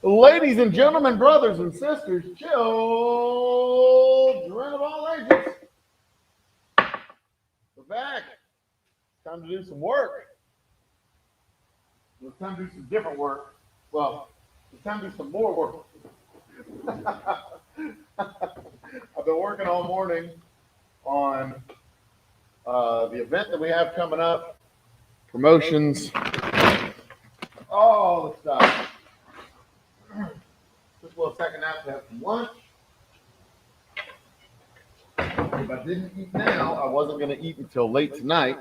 Ladies and gentlemen, brothers and sisters, children of all ages, we're back. It's time to do some work. It's time to do some different work. Well, it's time to do some more work. I've been working all morning on the event that we have coming up, promotions, all the stuff. Just a little second nap to have some lunch. If I didn't eat now, I wasn't going to eat until late tonight.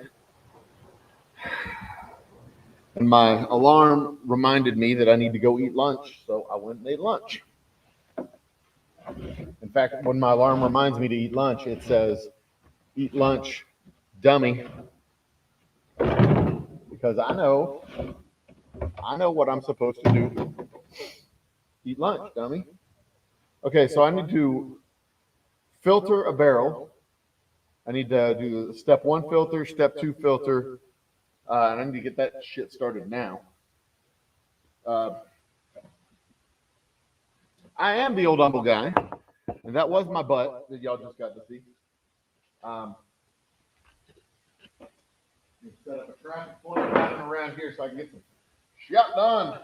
And my alarm reminded me that I need to go eat lunch, so I went and ate lunch. In fact, when my alarm reminds me to eat lunch, it says, "Eat lunch, dummy." Because I know what I'm supposed to do. Eat lunch, dummy. Okay, so I need to filter a barrel. I need to do step 1 filter, step 2 filter, and I need to get that shit started now. I am the old humble guy, and that was my butt that y'all just got to see. Set up a traffic point around here so I can get some shit done.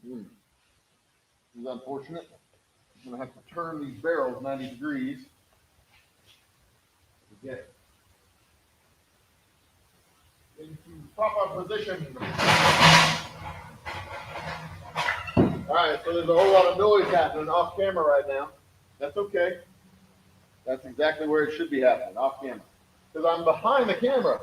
This is unfortunate. I'm going to have to turn these barrels 90 degrees to get into proper position. All right, so there's a whole lot of noise happening off camera right now. That's okay. That's exactly where it should be happening, off camera. Because I'm behind the camera.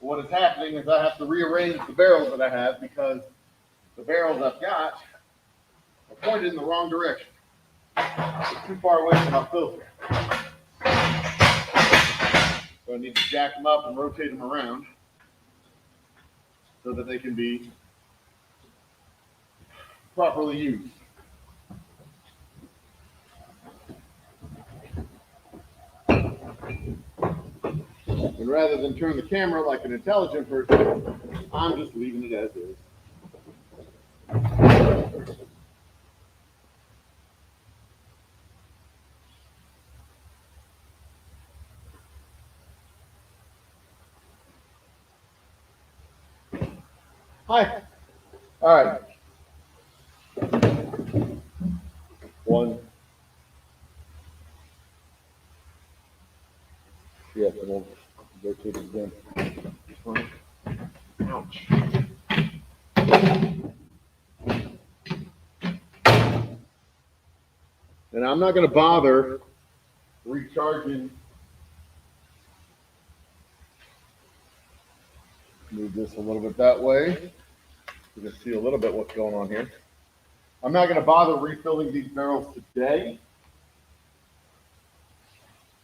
What is happening is I have to rearrange the barrels that I have because the barrels I've got are pointed in the wrong direction. It's too far away from my filter. So I need to jack them up and rotate them around so that they can be properly used. And rather than turn the camera like an intelligent person, I'm just leaving it as is. Hi. All right. 1. Yes, I won't rotate it again. Ouch. And I'm not going to bother recharging. Move this a little bit that way. You can see a little bit what's going on here. I'm not going to bother refilling these barrels today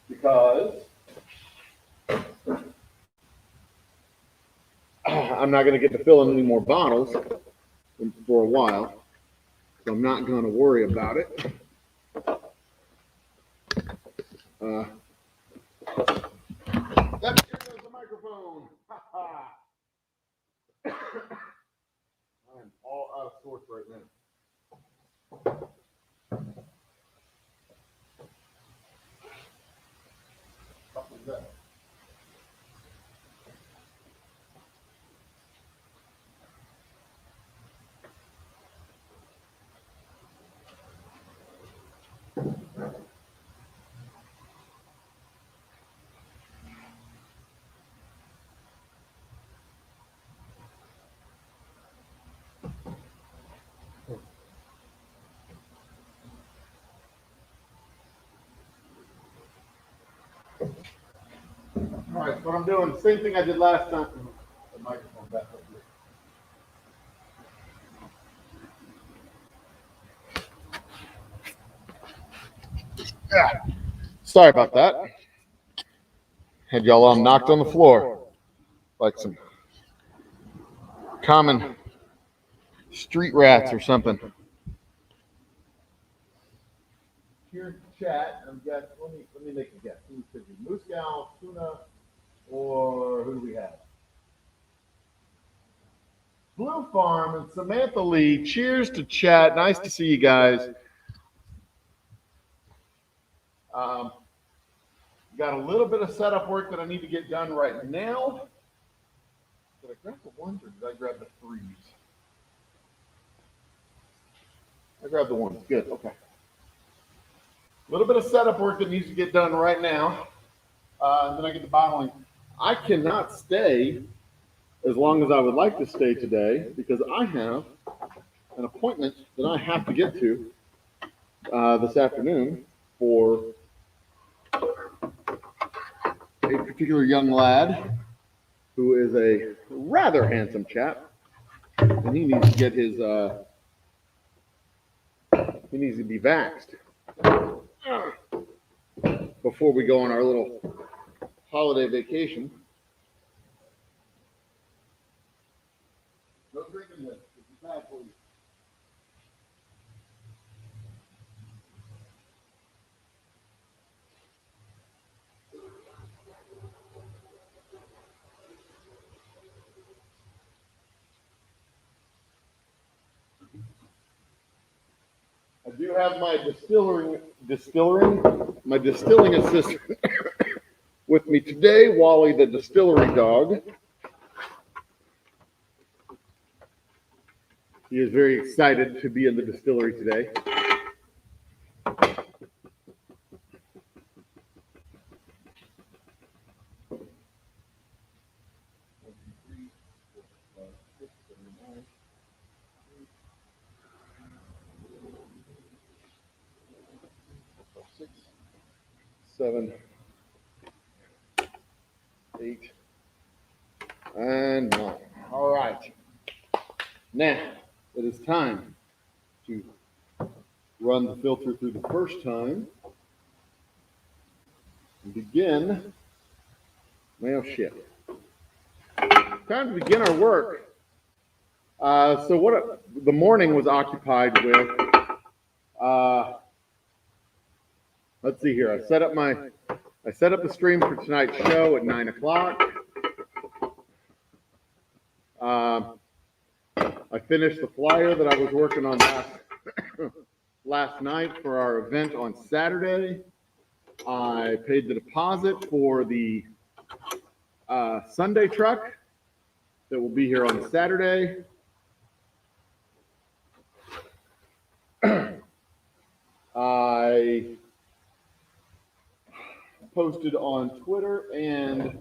because I'm not going to get to fill in any more bottles for a while. So I'm not going to worry about it. That goes the microphone. I'm all out of sorts right now. What was that? All right, so what I'm doing, the same thing I did last time. The microphone back up here. Yeah. Sorry about that. Had y'all all knocked on the floor like some common street rats or something. Here's chat. I'm guessing. Let me make a guess. Who could be Moose Gal, Tuna, or who do we have? Blue Farm and Samantha Lee. Cheers to chat. Nice to see you guys. Got a little bit of setup work that I need to get done right now. Did I grab the ones or did I grab the threes? I grabbed the ones. Good. Okay. A little bit of setup work that needs to get done right now. And then I get the bottling. I cannot stay as long as I would like to stay today because I have an appointment that I have to get to this afternoon for a particular young lad who is a rather handsome chap, and he needs to get his he needs to be vaxxed before we go on our little holiday vacation. No drinking this. This is bad for you. I do have my distilling assistant with me today, Wally the distillery dog. He is very excited to be in the distillery today. Six, 7, 8, and 9. All right. Now, it is time to run the filter through the first time and begin. Well, shit. Time to begin our work. So the morning was occupied with, let's see here. I set up the stream for tonight's show at 9 o'clock. I finished the flyer that I was working on last night for our event on Saturday. I paid the deposit for the Sunday truck that will be here on Saturday. I posted on Twitter and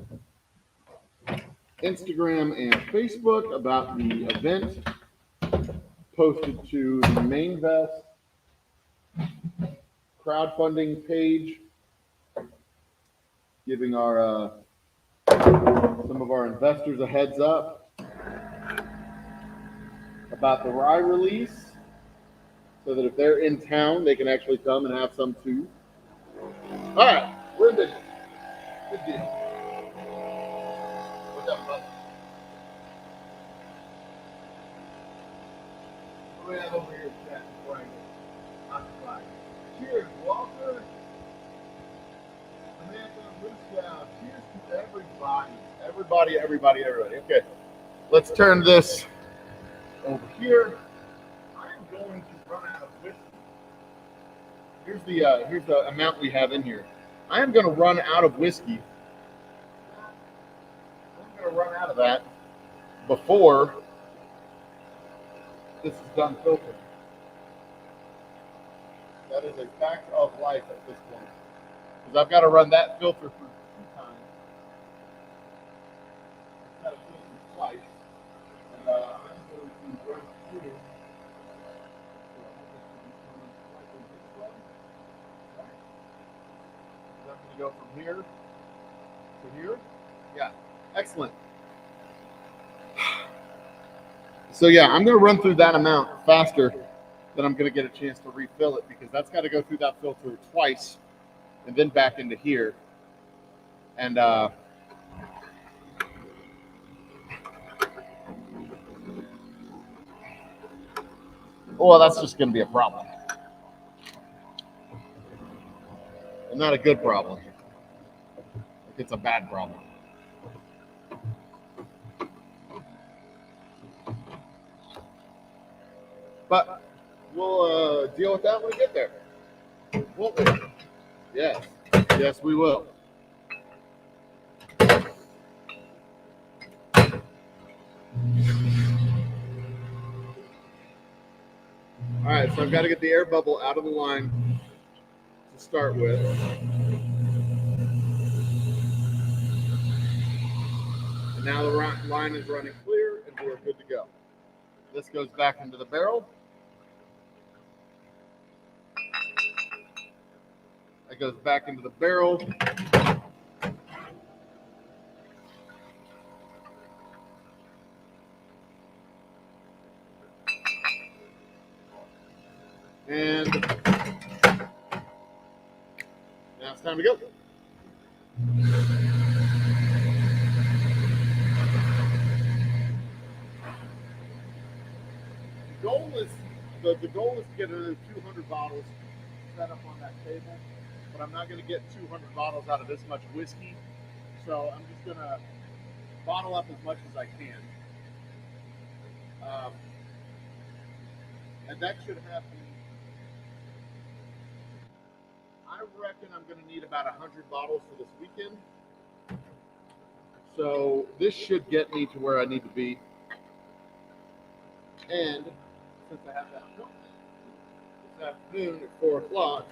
Instagram and Facebook about the event. Posted to the Mainvest crowdfunding page, giving our some of our investors a heads up about the rye release, so that if they're in town, they can actually come and have some too. All right, we're in business. Good deal. What's up, bud? What do we have over here, chat, before I get occupied? Cheers, Walter. Samantha, Moonshine. Cheers to everybody. Everybody. Okay, let's turn this over here. I'm going to run out of whiskey. Here's the amount we have in here. I am going to run out of whiskey. I'm going to run out of that before this is done filtering. That is a fact of life at this point. Because I've got to run that filter through 2 times. I've got to filter twice. And I'm going to run through. I'm going to go from here to here. Yeah, excellent. So yeah, I'm going to run through that amount faster than I'm going to get a chance to refill it, because that's got to go through that filter twice and then back into here. And well, that's just going to be a problem. And not a good problem. It's a bad problem. But we'll deal with that when we get there. Won't we? Yes. Yes, we will. All right, so I've got to get the air bubble out of the line to start with. And now the line is running clear and we're good to go. This goes back into the barrel. That goes back into the barrel. And now it's time to go. The goal is to get another 200 bottles set up on that table, but I'm not going to get 200 bottles out of this much whiskey, so I'm just going to bottle up as much as I can. And that should happen. I reckon I'm going to need about 100 bottles for this weekend. So this should get me to where I need to be. And since I have that appointment this afternoon at 4 o'clock,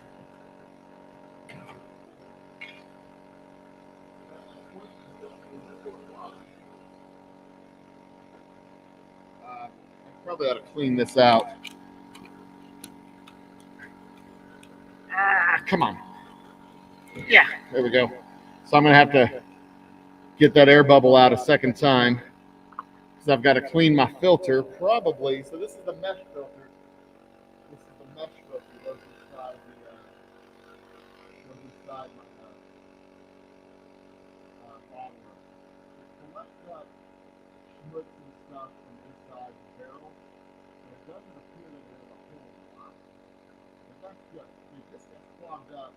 I probably ought to clean this out. Come on. Yeah, there we go. So I'm going to have to get that air bubble out a second time because I've got to clean my filter probably. So this is the mesh filter. This is the mesh filter that goes inside my bottle. It collects up schmutz and stuff from inside the barrel. And it doesn't appear that there's a whole lot. But that's good. If this gets clogged up,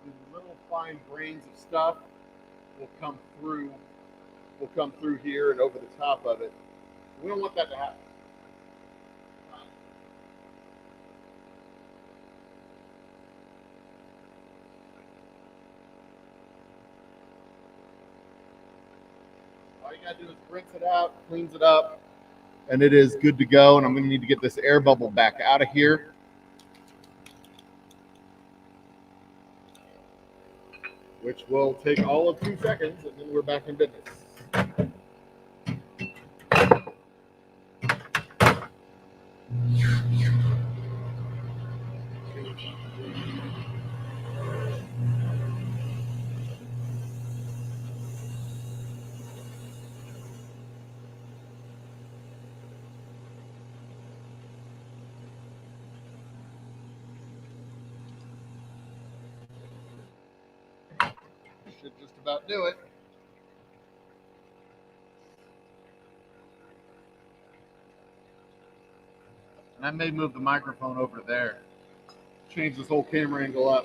these little fine grains of stuff will come through here and over the top of it. We don't want that to happen. All you gotta do is rinse it out, cleans it up, and it is good to go. And I'm gonna need to get this air bubble back out of here. Which will take all of 2 seconds, and then we're back in business. Should just about do it. And I may move the microphone over there. Change this whole camera angle up.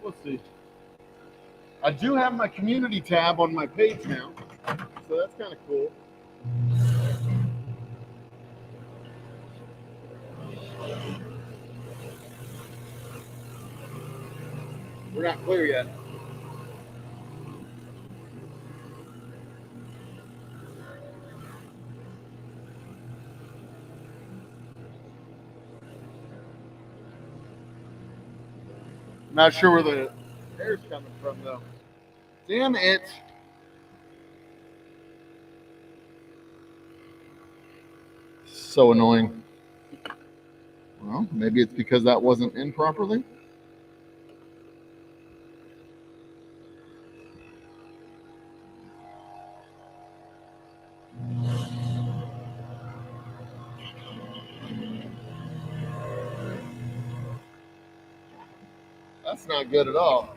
We'll see. I do have my community tab on my page now, so that's kind of cool. We're not clear yet. Not sure where the air's coming from, though. Damn it. So annoying. Well, maybe it's because that wasn't in properly. That's not good at all.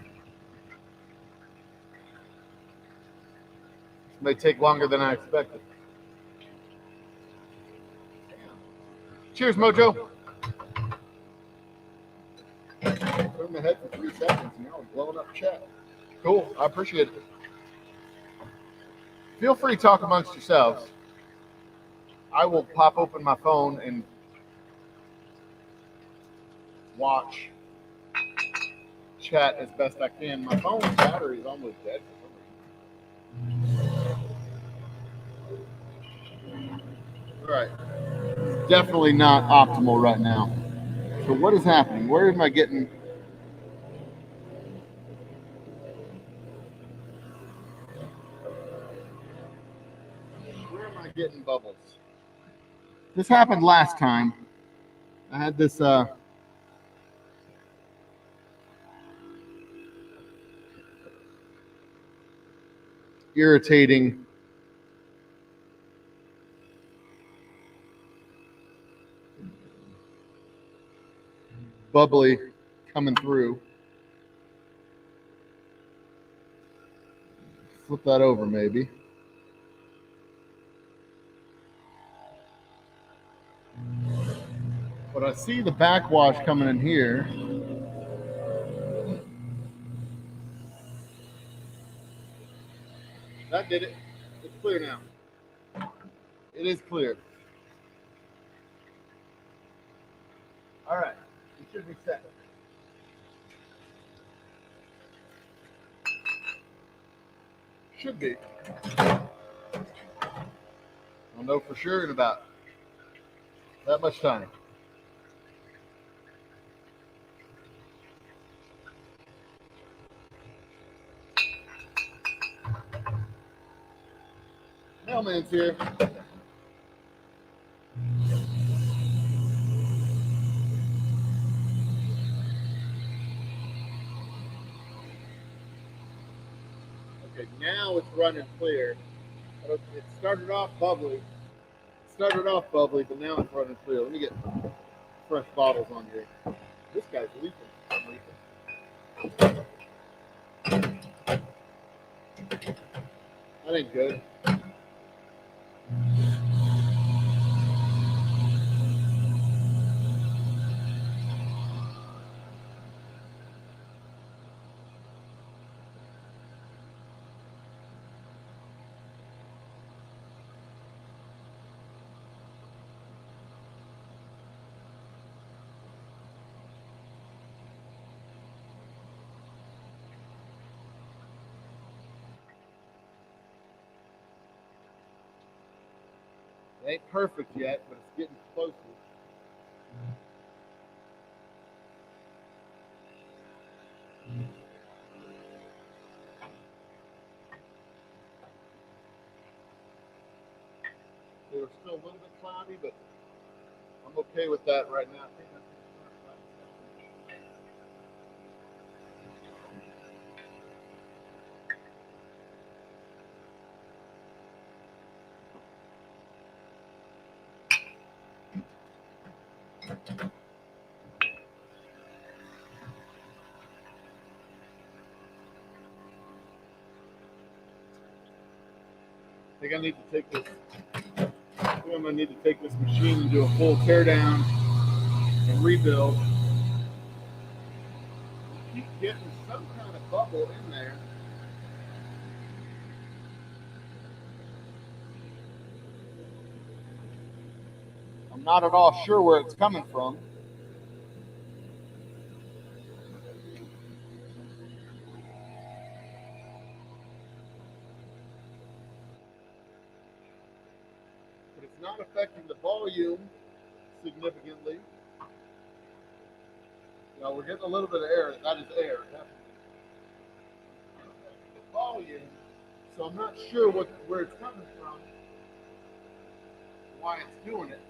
May take longer than I expected. Cheers, Mojo. Put my head for 3 seconds and now we're blowing up chat. Cool. I appreciate it. Feel free to talk amongst yourselves. I will pop open my phone and watch chat as best I can. My phone's battery is almost dead. All right. Definitely not optimal right now. So what is happening? Where am I getting? Where am I getting bubbles? This happened last time. I had this irritating bubbly coming through. Flip that over maybe. But I see the backwash coming in here. That did it. It's clear now. It is clear. All right. It should be set. Should be. I'll know for sure in about that much time. Mailman's here. Okay, now it's running clear. It started off bubbly. But now it's running clear. Let me get fresh bottles on here. This guy's leaking. That ain't good. It ain't perfect yet, but it's getting closer. They were still a little bit cloudy, but I'm okay with that right now. I think I need to take this. I think I'm gonna need to take this machine and do a full teardown and rebuild. Keep getting some kind of bubble in there. I'm not at all sure where it's coming from. But it's not affecting the volume significantly. Now we're getting a little bit of air. That is air. The volume. So I'm not sure where it's coming from, why it's doing it.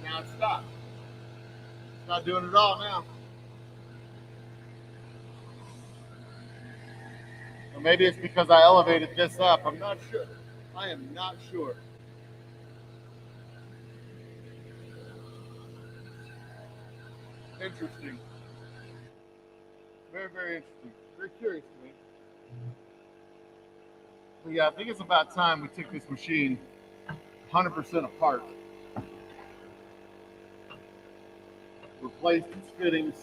Now it's stopped. It's not doing it all now. Or maybe it's because I elevated this up. I'm not sure. I am not sure. interesting. Very, very interesting. Very curious to me. But yeah, I think it's about time we took this machine 100% apart. Replaced its fittings.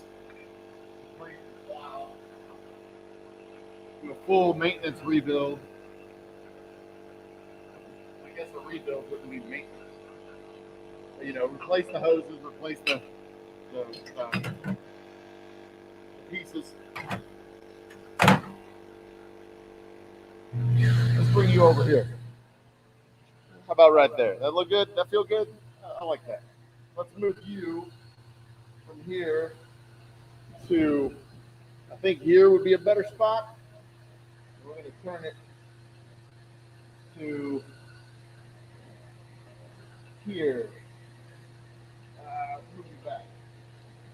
Replaced its valve. Do a full maintenance rebuild. I guess a rebuild wouldn't need maintenance. You know, replace the hoses, replace the pieces. Let's bring you over here. How about right there? That look good? That feel good? I like that. Let's move you from here to, I think here would be a better spot. We're going to turn it to here. Move you back.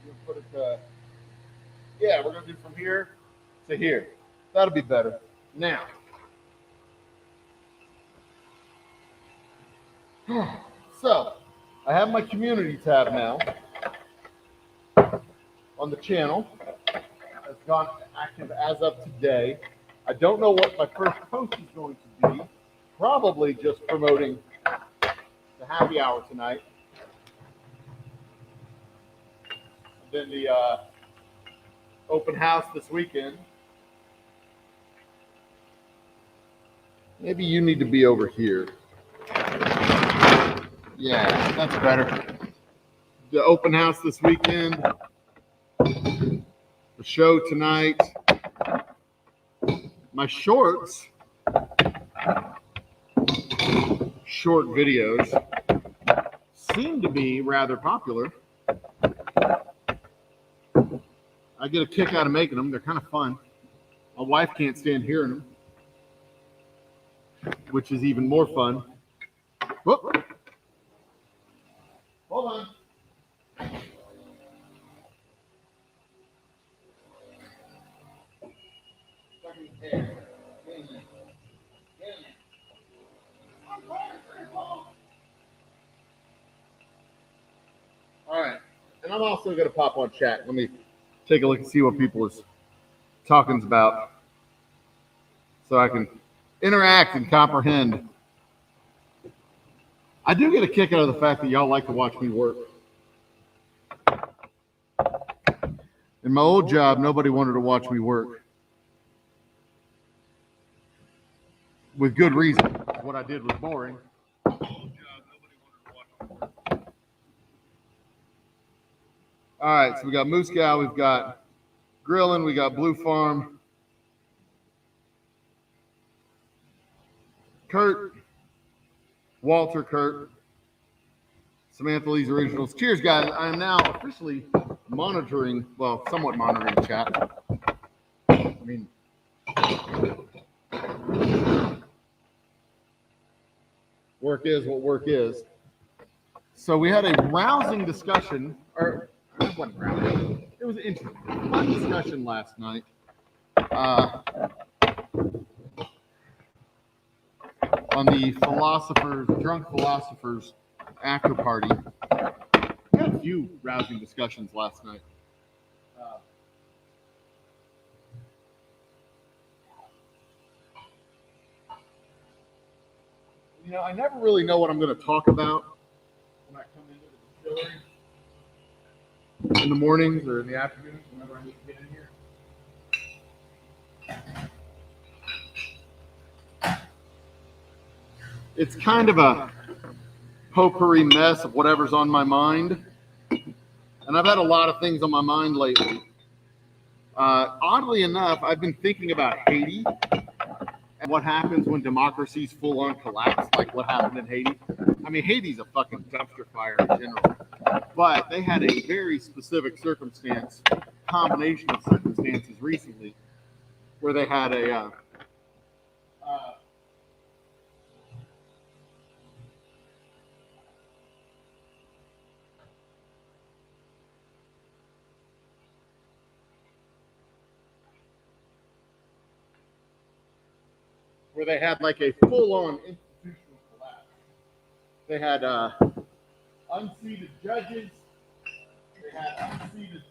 We'll put it to, yeah, we're going to do from here to here. That'll be better. Now, so I have my community tab now on the channel. It's gone active as of today. I don't know what my first post is going to be. Probably just promoting the happy hour tonight. And then the open house this weekend. Maybe you need to be over here. Yeah, that's better. The open house this weekend. The show tonight. My shorts. Short videos seem to be rather popular. I get a kick out of making them. They're kind of fun. My wife can't stand hearing them, which is even more fun. Whoop. Hold on. All right. And I'm also going to pop on chat. Let me take a look and see what people is talking about so I can interact and comprehend. I do get a kick out of the fact that y'all like to watch me work. In my old job, nobody wanted to watch me work. With good reason. What I did was boring. All right, so we got Moose Cow, we've got Grilling, we got Blue Farm, Kurt, Walter, Kurt, Samantha Lee's Originals. Cheers, guys. I am now officially monitoring, well, somewhat monitoring chat. I mean, work is what work is. So we had a rousing discussion, or it wasn't rousing. It was an interesting, fun discussion last night. On the drunk philosophers after party. We had a few rousing discussions last night. You know, I never really know what I'm going to talk about when I come into the distillery in the mornings or in the afternoons, whenever I need to get in here. It's kind of a potpourri mess of whatever's on my mind. And I've had a lot of things on my mind lately. Oddly enough, I've been thinking about Haiti and what happens when democracies full on collapse, like what happened in Haiti. I mean, Haiti's a fucking dumpster fire in general. But they had a very specific combination of circumstances recently, where they had like a full-on institutional collapse. They had unseated judges. They had unseated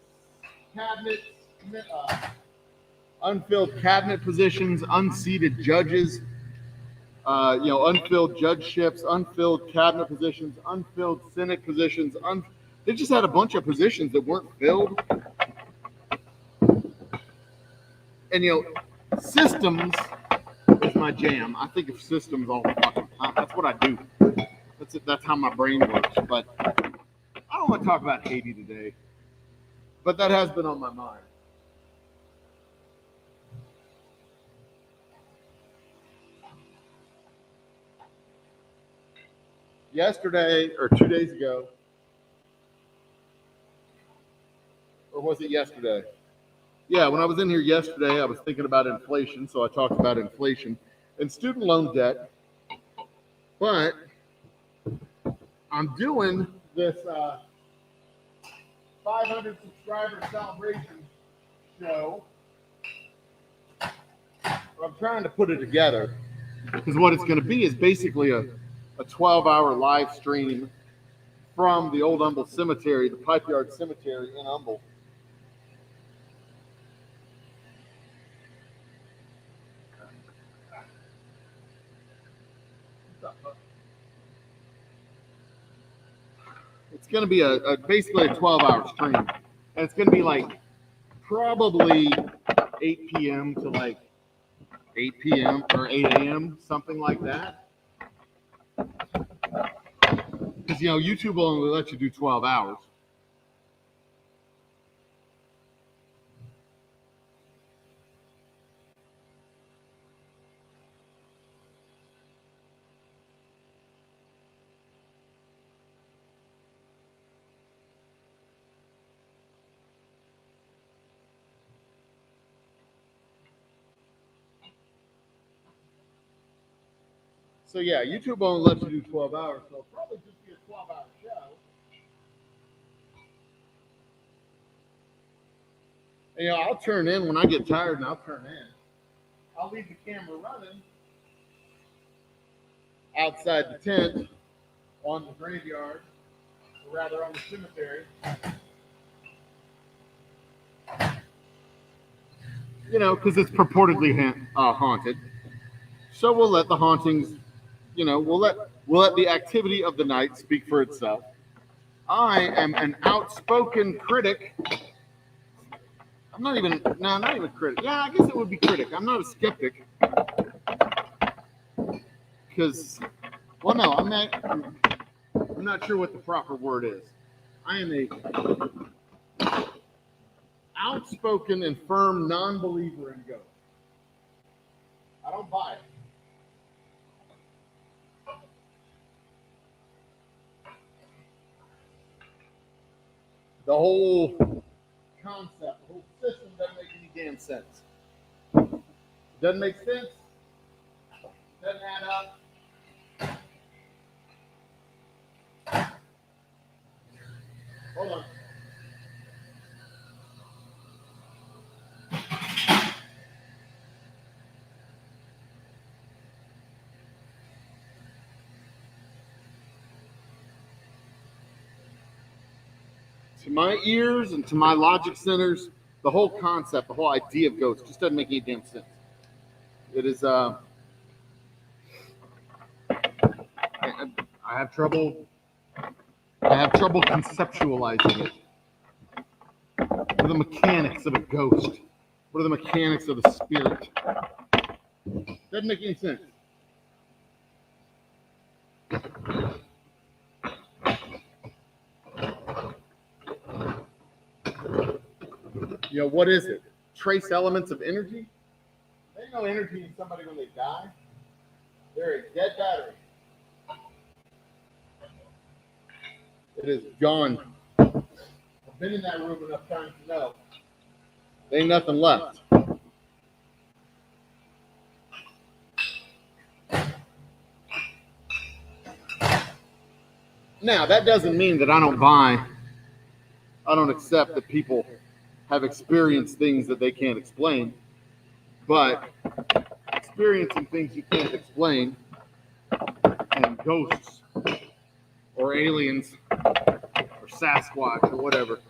cabinets, unfilled cabinet positions, unseated judges, unfilled judgeships, unfilled cabinet positions, unfilled Senate positions. They just had a bunch of positions that weren't filled. And systems is my jam. I think of systems all the fucking time. That's what I do. That's how my brain works. But I don't want to talk about Haiti today. But that has been on my mind. Yesterday, or 2 days ago, or was it yesterday? Yeah, when I was in here yesterday, I was thinking about inflation, so I talked about inflation and student loan debt. But I'm doing this 500 subscriber celebration show. I'm trying to put it together because what it's going to be is basically a 12-hour live stream from the old Humble Cemetery, the Pipe Yard Cemetery in Humble. It's going to be basically a 12-hour stream. And it's going to be like probably 8 p.m. to like 8 p.m. or 8 a.m., something like that. Because, YouTube will only let you do 12 hours. So, yeah, YouTube will only let you do 12 hours, so it'll probably just be a 12-hour show. And, I'll turn in when I get tired, and I'll turn in. I'll leave the camera running outside the tent on the graveyard, or rather on the cemetery. Because it's purportedly haunted. So we'll let the hauntings, we'll let the activity of the night speak for itself. I am an outspoken critic. Not even critic. Yeah, I guess it would be critic. I'm not a skeptic. Because, well, no, I'm not sure what the proper word is. I am a outspoken and firm non-believer in ghosts. I don't buy it. The whole concept, the whole system doesn't make any damn sense. It doesn't make sense. It doesn't add up. Hold on. To my ears and to my logic centers, the whole concept, the whole idea of ghosts just doesn't make any damn sense. It is, I have trouble conceptualizing it. What are the mechanics of a ghost? What are the mechanics of the spirit? Doesn't make any sense. What is it? Trace elements of energy? There's no energy in somebody when they die. They're a dead battery. It is gone. I've been in that room enough times to know. There ain't nothing left. Now, that doesn't mean that I don't accept that people have experienced things that they can't explain. But experiencing things you can't explain, and ghosts or aliens or Sasquatch or whatever,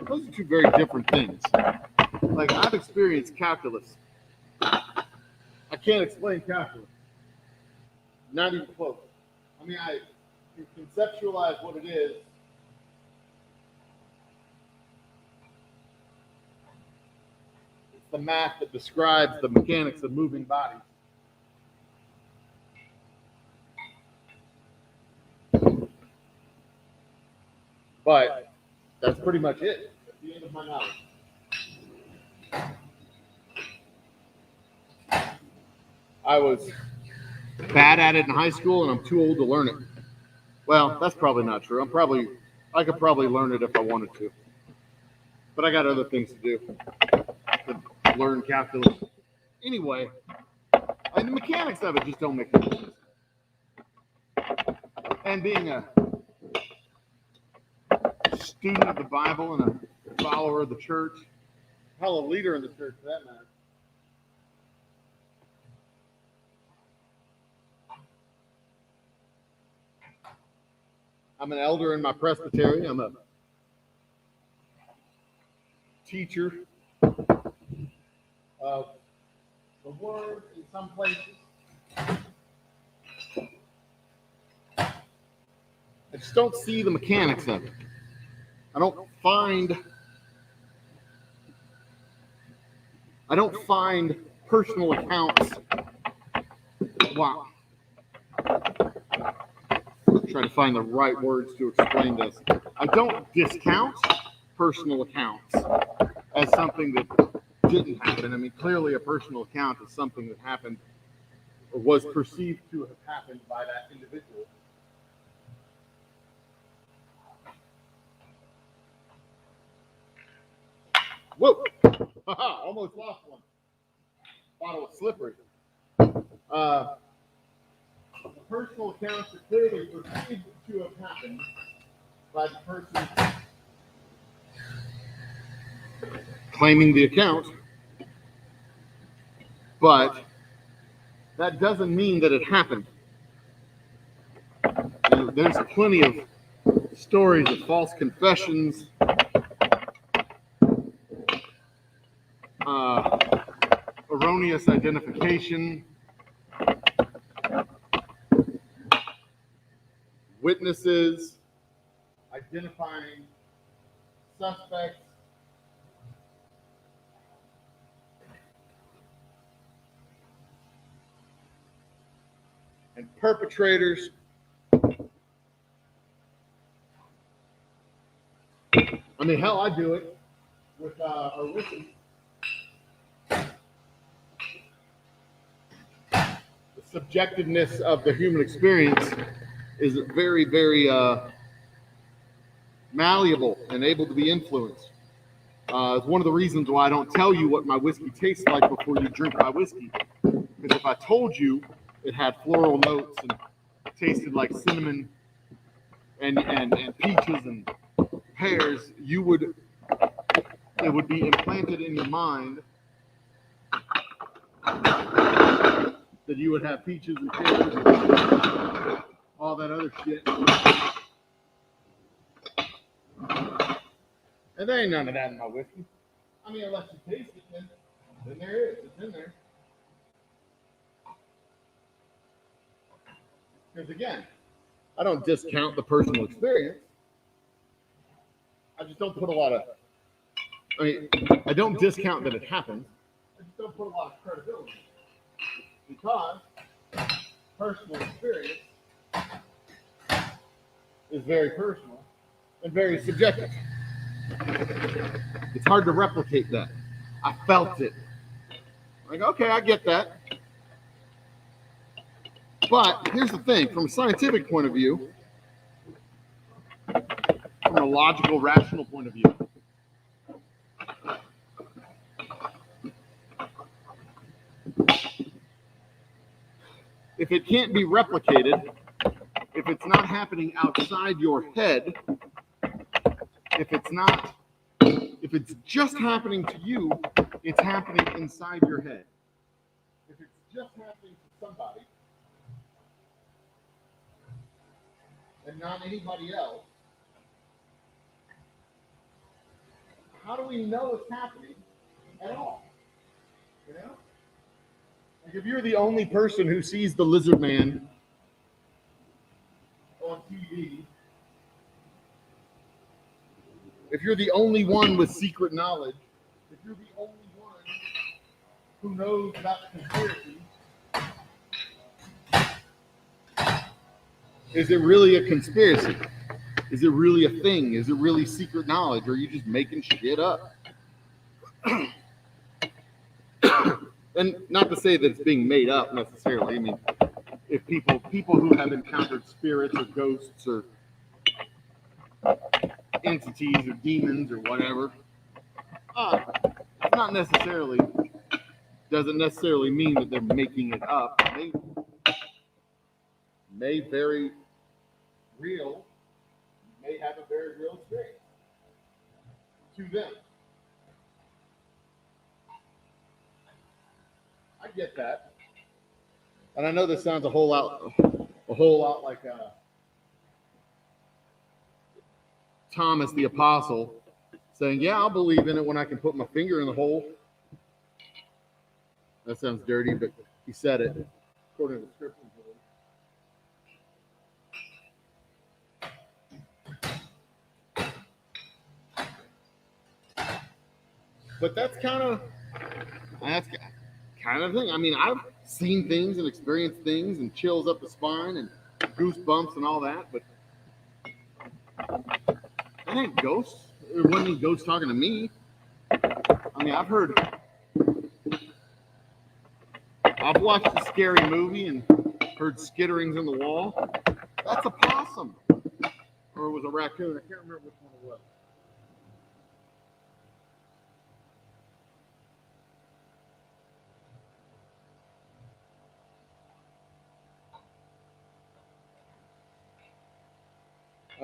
Those are two very different things. Like, I've experienced calculus. I can't explain calculus. Not even close. I mean, I can conceptualize what it is. It's the math that describes the mechanics of moving bodies. But that's pretty much it. That's the end of my knowledge. I was bad at it in high school, and I'm too old to learn it. Well, that's probably not true. I could probably learn it if I wanted to. But I got other things to do to learn calculus. Anyway, the mechanics of it just don't make any sense. And being a student of the Bible and a follower of the church, hell, a leader in the church for that matter, I'm an elder in my presbytery. I'm a teacher of the word in some places. I just don't see the mechanics of it. I don't find personal accounts. Wow. I'm trying to find the right words to explain this. I don't discount personal accounts as something that didn't happen. I mean, clearly a personal account is something that happened or was perceived to have happened by that individual. Whoa! Almost lost one. Thought it was slippery. The personal accounts are clearly perceived to have happened by the person claiming the account, but that doesn't mean that it happened. There's plenty of stories of false confessions, erroneous identification, witnesses identifying suspects, and perpetrators. I mean, hell, I do it with whiskey. The subjectiveness of the human experience is very, very malleable and able to be influenced. It's one of the reasons why I don't tell you what my whiskey tastes like before you drink my whiskey. Because if I told you it had floral notes and tasted like cinnamon and peaches and pears, it would be implanted in your mind that you would have peaches and pears and all that other shit. And there ain't none of that in my whiskey. I mean, unless you taste it, then there is. It's in there. Because again, I don't discount the personal experience. I just don't put a lot of, I don't discount that it happened. I just don't put a lot of credibility. Because personal experience is very personal and very subjective. It's hard to replicate that. I felt it. Like, okay, I get that. But here's the thing, from a scientific point of view, from a logical, rational point of view, if it can't be replicated, if it's not happening outside your head, if it's just happening to you, it's happening inside your head. If it's just happening to somebody and not anybody else, how do we know it's happening at all? You know? Like if you're the only person who sees the lizard man on TV, if you're the only one with secret knowledge, if you're the only one who knows about the conspiracy, is it really a conspiracy? Is it really a thing? Is it really secret knowledge? Or are you just making shit up? And not to say that it's being made up necessarily. I mean, if people who have encountered spirits or ghosts or entities or demons or whatever, it's not necessarily, doesn't necessarily mean that they're making it up. They may very real, may have a very real experience to them. I get that, and I know this sounds a whole lot like Thomas the Apostle saying, "Yeah, I'll believe in it when I can put my finger in the hole." That sounds dirty, but he said it according to the scriptures. But that's kind of thing. I mean, I've seen things and experienced things and chills up the spine and goosebumps and all that, but that ain't ghosts. It wasn't even ghosts talking to me. I mean, I've watched a scary movie and heard skitterings in the wall. That's a possum. Or it was a raccoon. I can't remember which one it was.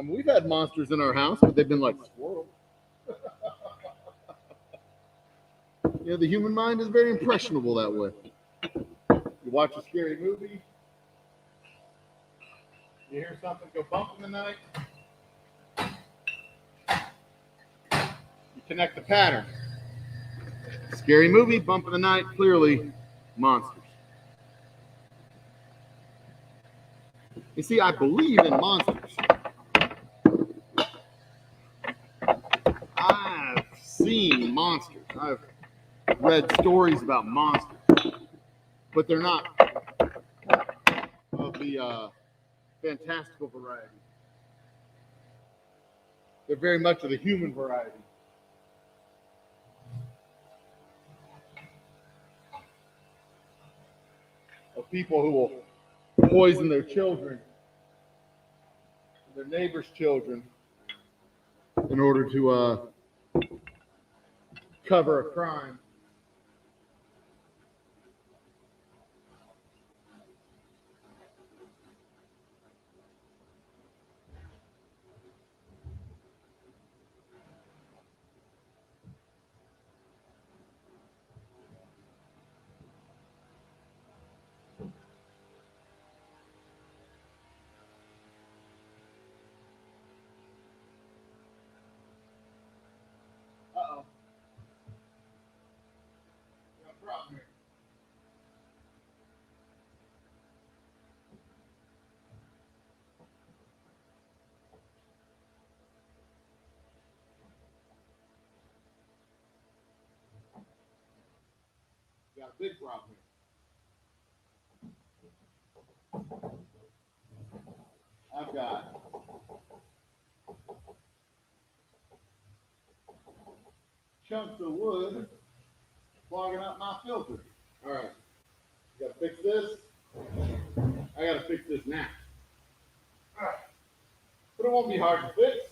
We've had monsters in our house, but they've been like squirrels. The human mind is very impressionable that way. You watch a scary movie, you hear something go bump in the night, you connect the pattern. Scary movie, bump in the night, clearly monsters. You see, I believe in monsters. I've seen monsters. I've read stories about monsters, but they're not of the fantastical variety. They're very much of the human variety. Of people who will poison their children, their neighbors' children, in order to cover a crime. Uh-oh. Got a problem here. Got a big problem here. I've got chunks of wood clogging up my filter. All right, got to fix this. I got to fix this now. All right, but it won't be hard to fix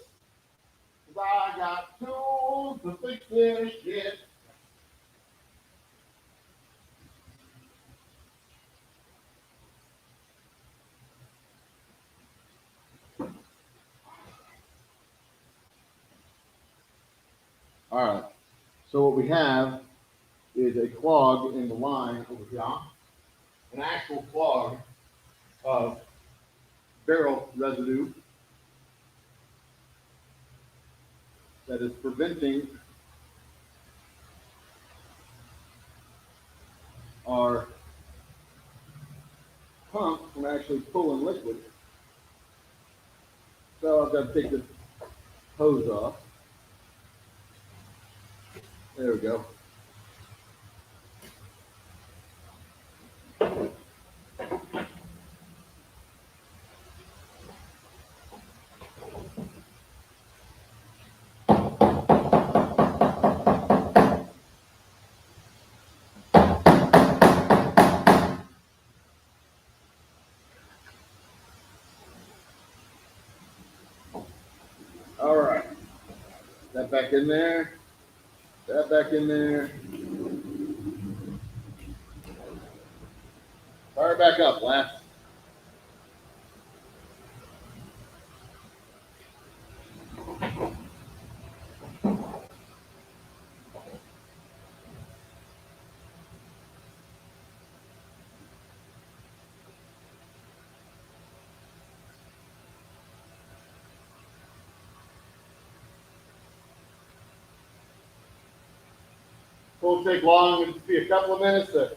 because I got tools to fix this shit. All right, so what we have is a clog in the line over here, an actual clog of barrel residue that is preventing are pumped from actually pulling liquid. So I've got to take the hose off. There we go. All right. That back in there. That back in there. Fire back up, Lance. Won't take long. It'll be a couple of minutes to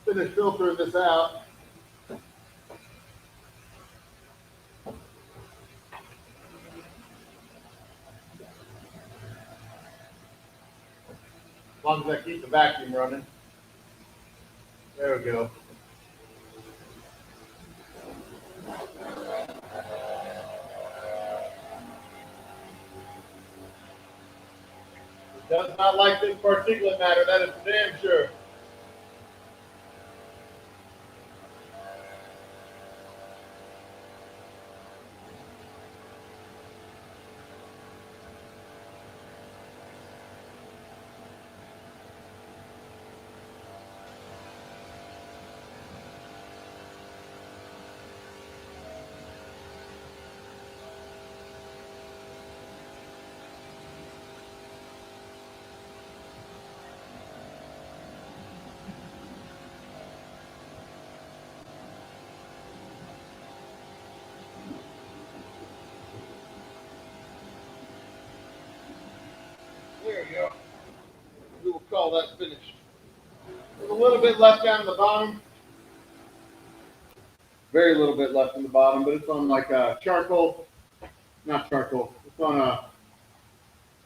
finish filtering this out. As long as I keep the vacuum running. There we go. It does not like this particulate matter, that is for damn sure. There we go. We will call that finished. There's a little bit left down the bottom. Very little bit left in the bottom, but it's on like charcoal. Not charcoal. It's on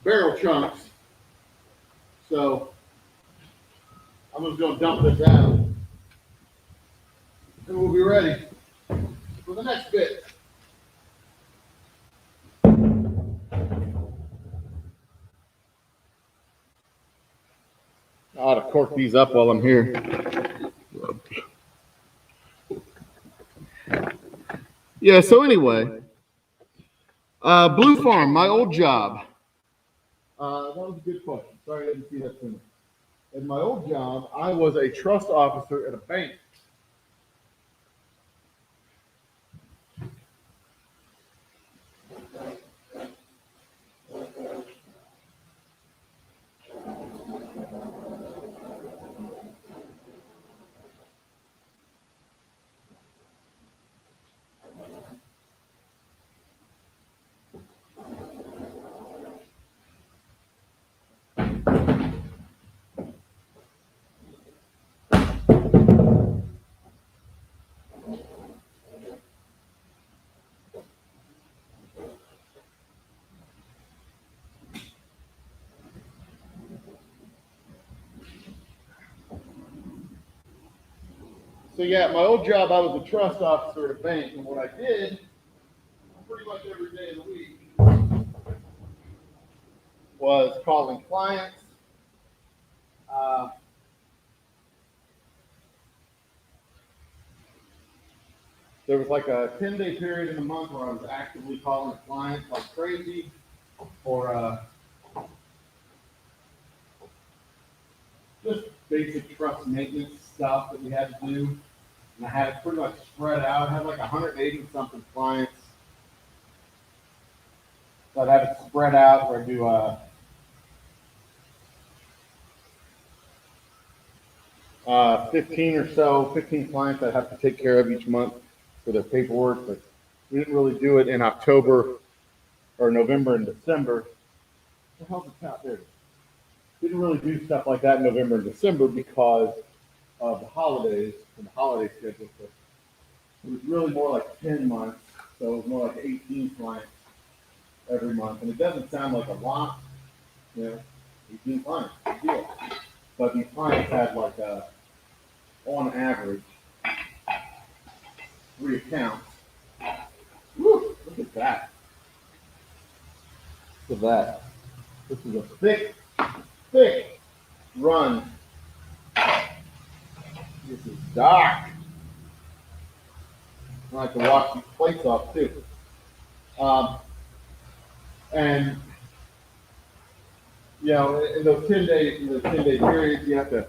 barrel chunks. So I'm just going to dump this out. And we'll be ready for the next bit. I ought to cork these up while I'm here. Yeah, so anyway, Blue Farm, my old job. That was a good question. Sorry I didn't see that sooner. In my old job, I was a trust officer at a bank. So yeah, my old job, I was a trust officer at a bank, and what I did pretty much every day of the week was calling clients. There was like a 10-day period in the month where I was actively calling clients like crazy for just basic trust maintenance stuff that we had to do. And I had it pretty much spread out. I had like 180 something clients. So I'd have it spread out where I do 15 clients I'd have to take care of each month for their paperwork, but we didn't really do it in October or November and December. What the hell's the top there? Didn't really do stuff like that in November and December because of the holidays and the holiday schedule. So it was really more like 10 months, so it was more like 18 clients every month. And it doesn't sound like a lot, 18 clients, big deal. But these clients had like, on average, 3 accounts. Woo, look at that. Look at that. This is a thick run. This is dark. I like to wash these plates off too. And in those 10-day periods, you have to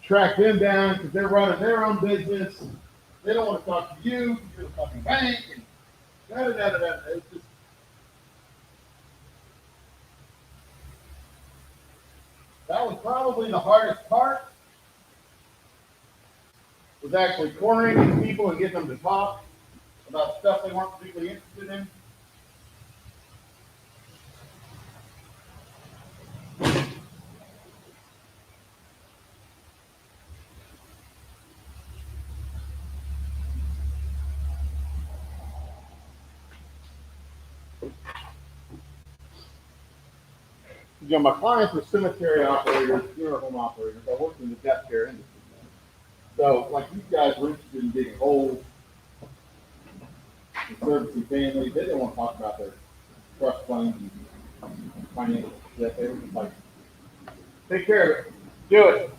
track them down because they're running their own business. They don't want to talk to you. You're the fucking bank. And da. It's just, that was probably the hardest part. Was actually cornering these people and getting them to talk about stuff they weren't particularly interested in. My clients were cemetery operators, funeral home operators. I worked in the death care industry. So, like, these guys were interested in digging holes, and servicing families. They didn't want to talk about their trust funds and financial shit. They were just like, take care of it. Do it.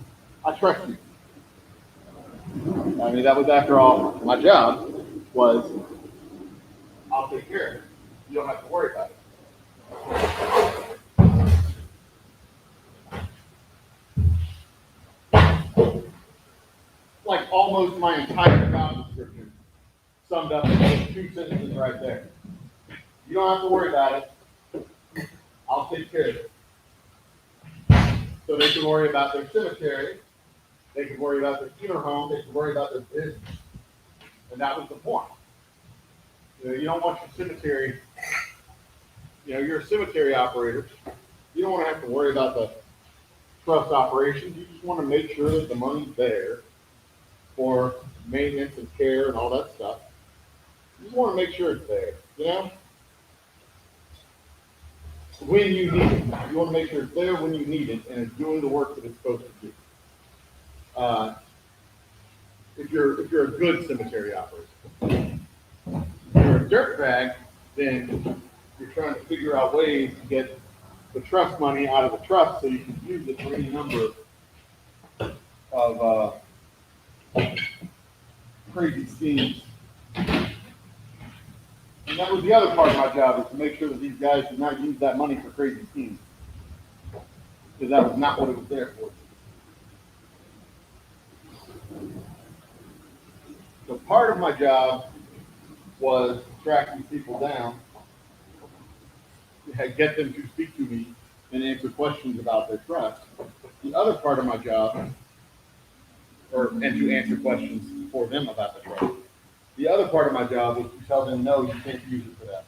I trust you. I mean, that was, after all, my job was, I'll take care of it. You don't have to worry about it. Like almost my entire job description summed up in those 2 sentences right there. You don't have to worry about it. I'll take care of it. So they can worry about their cemetery. They can worry about their funeral home. They can worry about their business. And that was the point. You don't want your cemetery, you're a cemetery operator. You don't want to have to worry about the trust operations. You just want to make sure that the money's there for maintenance and care and all that stuff. You just want to make sure it's there, when you need it. You want to make sure it's there when you need it and it's doing the work that it's supposed to do. If you're a good cemetery operator. If you're a dirtbag, then you're trying to figure out ways to get the trust money out of the trust so you can use it for any number of crazy schemes. And that was the other part of my job, is to make sure that these guys did not use that money for crazy schemes. Because that was not what it was there for. So part of my job was to track these people down, get them to speak to me and answer questions about their trust. The other part of my job, and to answer questions for them about the trust. The other part of my job was to tell them, no, you can't use it for that.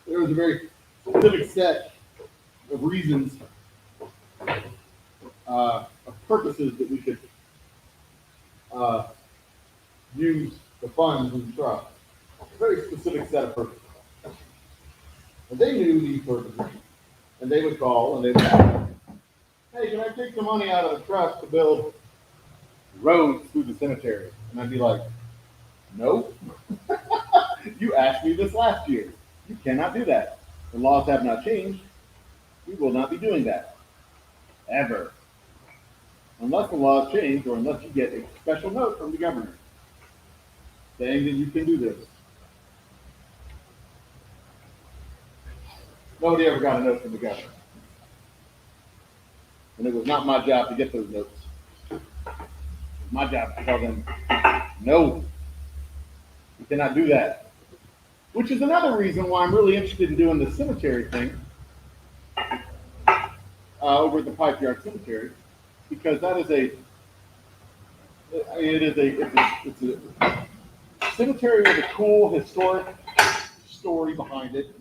There was a very specific set of reasons, of purposes that we could use the funds in the trust. A very specific set of purposes. And they knew these purposes, and they would call and they would ask, hey, can I take some money out of the trust to build roads through the cemetery? And I'd be like, no. You asked me this last year. You cannot do that. The laws have not changed. We will not be doing that. Ever. Unless the laws change, or unless you get a special note from the governor saying that you can do this. Nobody ever got a note from the governor. And it was not my job to get those notes. It was my job to tell them, no, you cannot do that. Which is another reason why I'm really interested in doing the cemetery thing over at the Pipe Yard Cemetery, because that is it's a cemetery with a cool historic story behind it.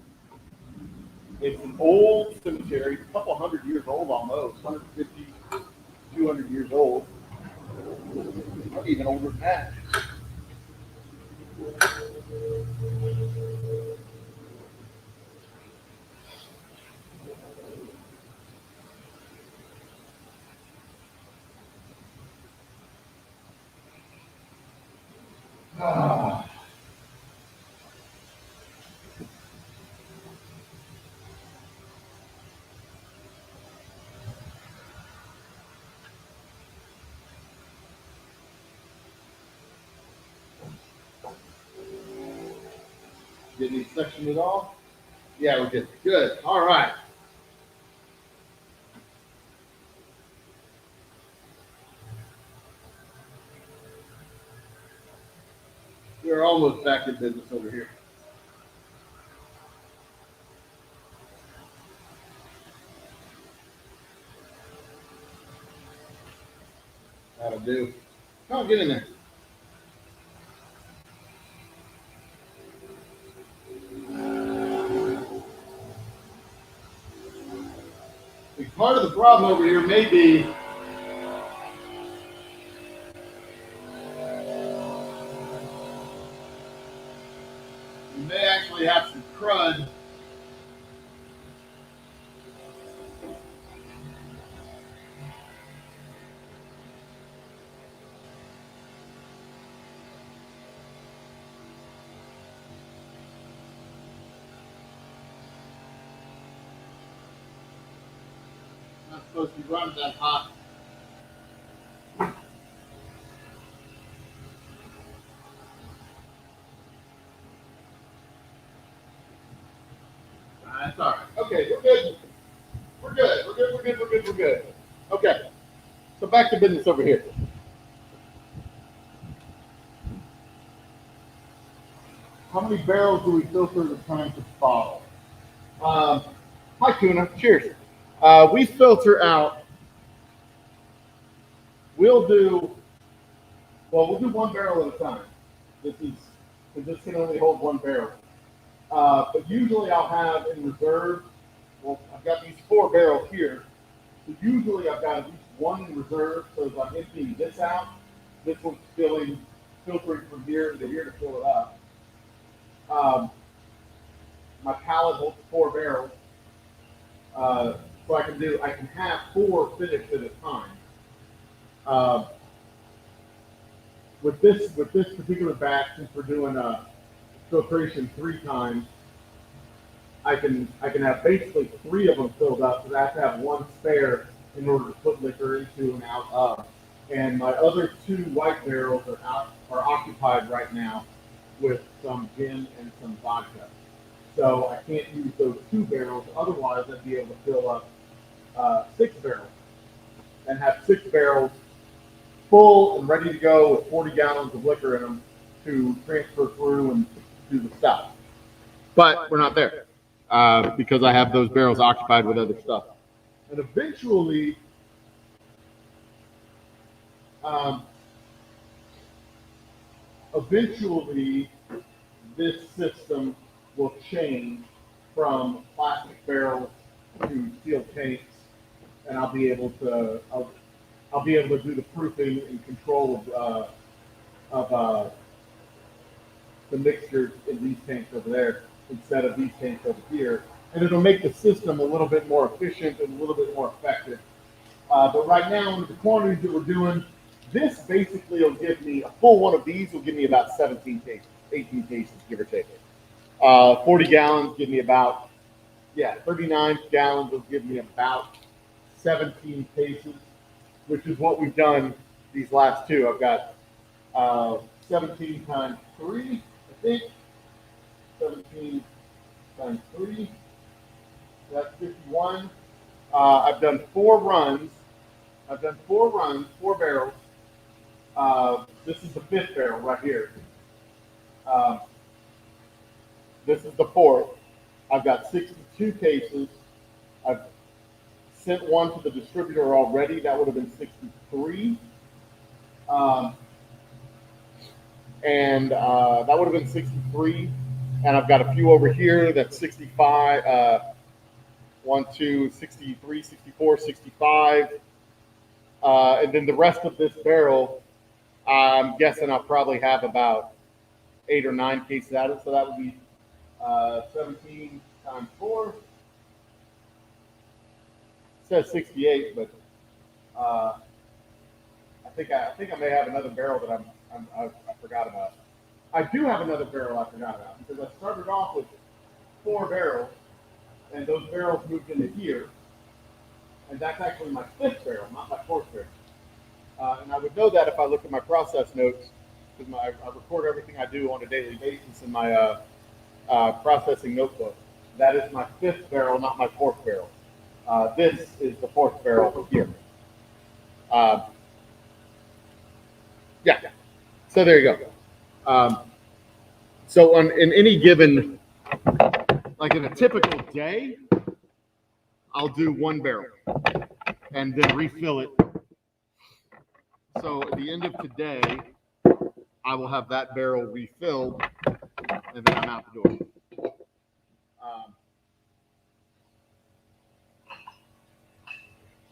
It's an old cemetery, a couple hundred years old almost, 150, 200 years old. Probably even older than that. Ah. Didn't he section it all? Yeah, we did. Good. All right. We're almost back in business over here. That'll do. Come on, get in there. Part of the problem over here may be you may actually have some crud. Not supposed to be running that hot. That's all right. Okay, we're good. We're good. We're good. We're good. We're good. We're good. Okay. So back to business over here. How many barrels do we filter at a time to bottle? Hi, Tuna. Cheers. We filter out. We'll do one barrel at a time. This can only hold one barrel. But usually I'll have in reserve. Well, I've got these 4 barrels here. So usually I've got at least one in reserve. So if I'm emptying this out, this one's filtering from here to here to fill it up. My pallet holds 4 barrels. So I can have 4 finished at a time. With this particular batch, since we're doing filtration 3 times, I can have basically 3 of them filled up, because I have to have 1 spare in order to put liquor into and out of. And my other 2 white barrels are occupied right now with some gin and some vodka. So I can't use those 2 barrels. Otherwise, I'd be able to fill up 6 barrels and have 6 barrels full and ready to go with 40 gallons of liquor in them to transfer through and do the stuff. But we're not there because I have those barrels occupied with other stuff. And eventually, this system will change from plastic barrels to steel tanks, and I'll be able to do the proofing and control of the mixtures in these tanks over there instead of these tanks over here, and it'll make the system a little bit more efficient and a little bit more effective. But right now, with the quantities that we're doing, this basically will give me a full one of these will give me about 17 cases, 18 cases, give or take. 40 gallons give me about 39 gallons will give me about 17 cases, which is what we've done these last 2. I've got 17 times 3, I think. 17 times 3, that's 51. I've done 4 runs. 4 barrels. This is the 5th barrel right here. This is the 4th. I've got 62 cases. I've sent 1 to the distributor already. That would have been 63. And that would have been 63. And I've got a few over here that's 65. 1, 2, 63, 64, 65. And then the rest of this barrel, I'm guessing I'll probably have about 8 or 9 cases out of it. So that would be 17 times 4. It says 68, but I think I may have another barrel that I forgot about. I do have another barrel I forgot about because I started off with 4 barrels, and those barrels moved into here, and that's actually my 5th barrel, not my 4th barrel. And I would know that if I look at my process notes, because I record everything I do on a daily basis in my processing notebook. That is my 5th barrel, not my 4th barrel. This is the 4th barrel here. Yeah. So there you go. So in any given, like in a typical day, I'll do 1 barrel and then refill it. So at the end of today, I will have that barrel refilled, and then I'm out the door.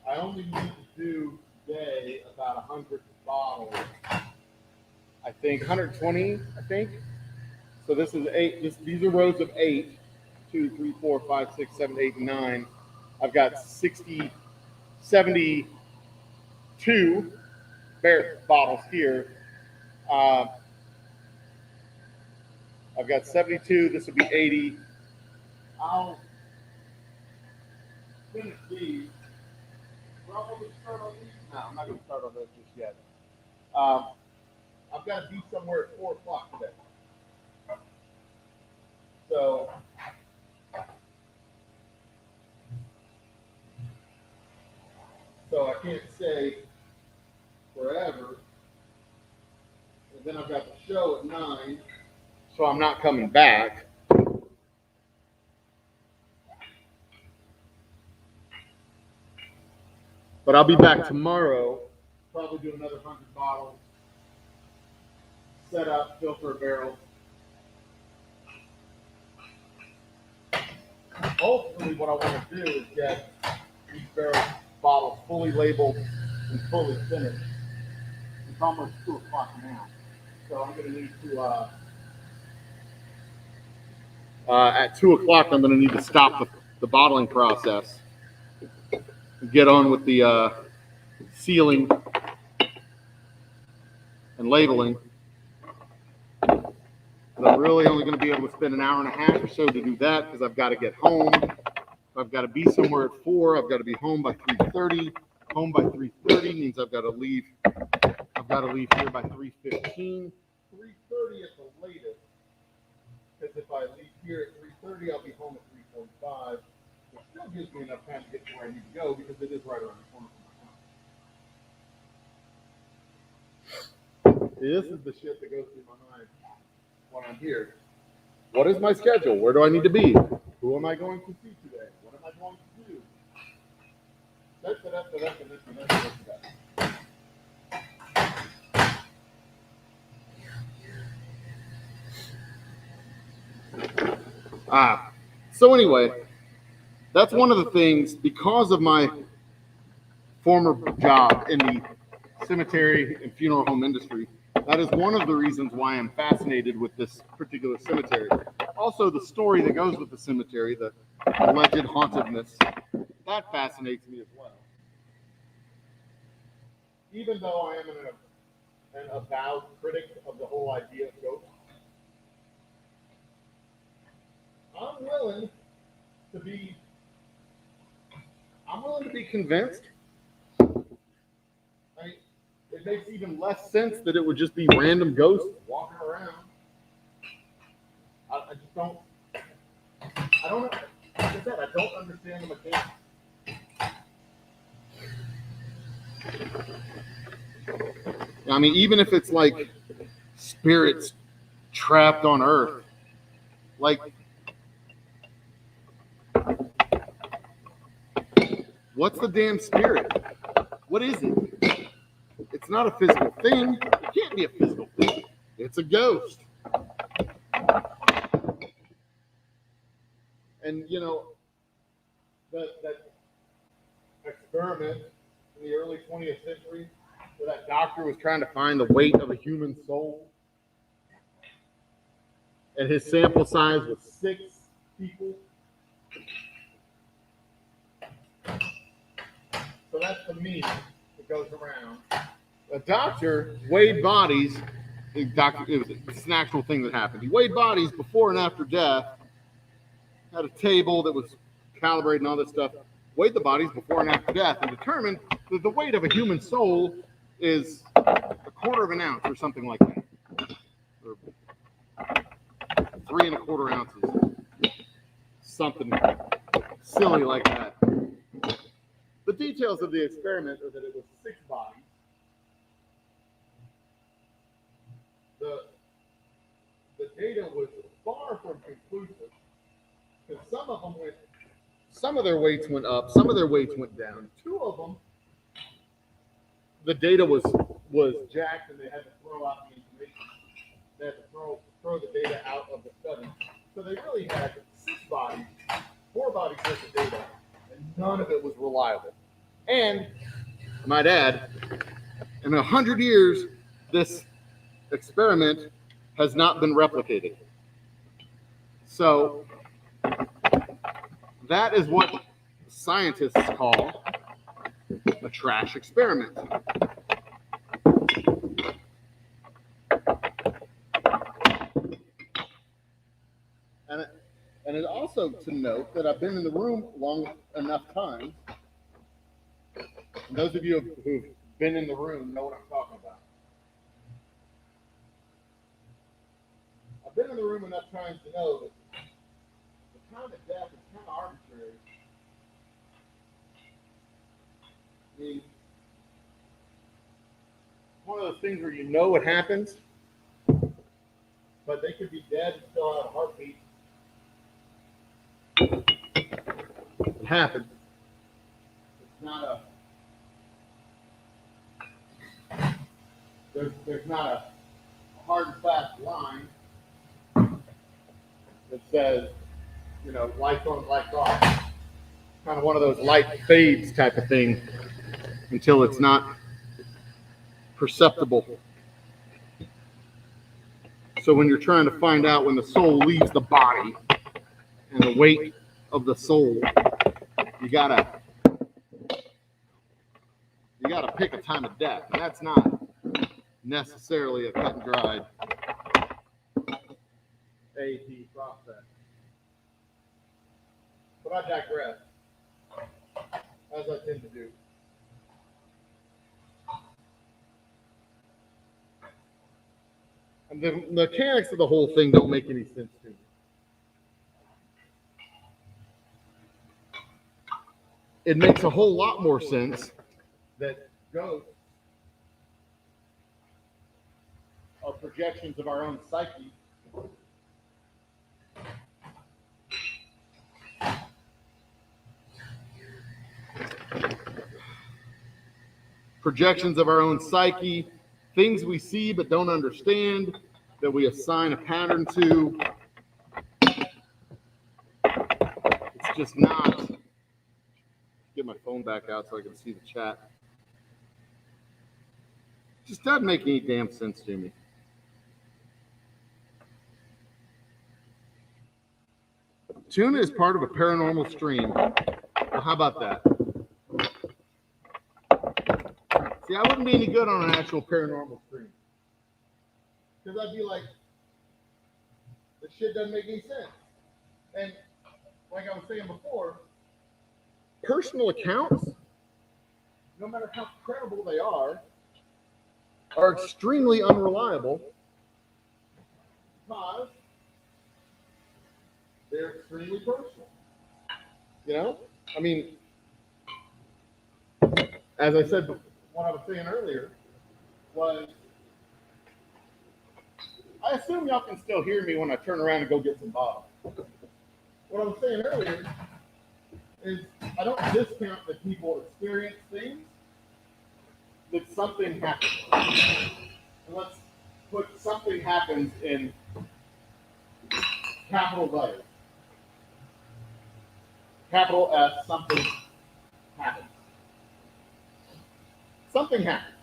I only need to do today about 100 bottles. I think 120. I think. So this is 8. These are rows of 8. 2, 3, 4, 5, 6, 7, 8, and 9. I've got 60, 72 bottles here. I've got 72. This would be 80. I'll finish these. Probably start on these. No, I'm not going to start on those just yet. I've got to be somewhere at 4 o'clock today. So I can't stay forever. And then I've got the show at 9, so I'm not coming back. But I'll be back tomorrow, probably do another 100 bottles, set up, filter a barrel. Ultimately, what I want to do is get these bottles fully labeled and fully finished. It's almost 2 o'clock now, so I'm going to need to, at 2 o'clock, I'm going to need to stop the bottling process and get on with the sealing and labeling. But I'm really only going to be able to spend an hour and a half or so to do that because I've got to get home. I've got to be somewhere at 4. I've got to be home by 3:30. Home by 3:30 means I've got to leave. I've got to leave here by 3:15. 3:30 at the latest. Because if I leave here at 3:30, I'll be home at 3:45, which still gives me enough time to get to where I need to go because it is right around the corner from my house. This is the shit that goes through my mind when I'm here. What is my schedule? Where do I need to be? Who am I going to see today? What am I going to do? So anyway, that's one of the things, because of my former job in the cemetery and funeral home industry, that is one of the reasons why I'm fascinated with this particular cemetery. Also, the story that goes with the cemetery, the alleged hauntedness, that fascinates me as well. Even though I am an avowed critic of the whole idea of ghosts, I'm willing to be convinced. It makes even less sense that it would just be random ghosts walking around. I just don't. I don't. Like I said, I don't understand the mechanics. I mean, even if it's like spirits trapped on Earth, like, what's the damn spirit? What is it? It's not a physical thing. It can't be a physical thing. It's a ghost. And, you know, that experiment in the early 20th century where that doctor was trying to find the weight of a human soul. And his sample size was 6 people. So that's the meme that goes around. A doctor weighed bodies. It's an actual thing that happened. He weighed bodies before and after death, had a table that was calibrated and all this stuff, weighed the bodies before and after death, and determined that the weight of a human soul is a quarter of an ounce or something like that. Or 3 1/4 ounces. Something silly like that. The details of the experiment are that it was 6 bodies. The data was far from conclusive because some of their weights went up, some of their weights went down. 2 of them, the data was jacked, and they had to throw out the information. They had to throw the data out of the study. So they really had 6 bodies, 4 bodies worth of data, and none of it was reliable. And I might add, in 100 years, this experiment has not been replicated. So that is what scientists call a trash experiment. And it also to note that I've been in the room long enough time. And those of you who've been in the room know what I'm talking about. I've been in the room enough times to know that the time of death is kind of arbitrary. I mean, one of those things where you know what happens, but they could be dead and still have a heartbeat. It happens. It's not there's not a hard and fast line that says, lights on, lights off. Kind of one of those light fades type of thing until it's not perceptible. So when you're trying to find out when the soul leaves the body and the weight of the soul, you gotta pick a time of death, and that's not necessarily a cut and dried AT process. But I digress, as I tend to do. And the mechanics of the whole thing don't make any sense to me. It makes a whole lot more sense that ghosts are projections of our own psyche. Projections of our own psyche, things we see but don't understand, that we assign a pattern to. It's just not. Get my phone back out so I can see the chat. It just doesn't make any damn sense to me. Tuna is part of a paranormal stream. Well, how about that? See, I wouldn't be any good on an actual paranormal stream. Because I'd be like, this shit doesn't make any sense. And like I was saying before, personal accounts, no matter how credible they are extremely unreliable because they're extremely personal. I mean, as I said, what I was saying earlier was, I assume y'all can still hear me when I turn around and go get some bottles. What I was saying earlier is, I don't discount that people experience things, that something happens. And let's put something happens in capital letters. Capital S, something happens. Something happens.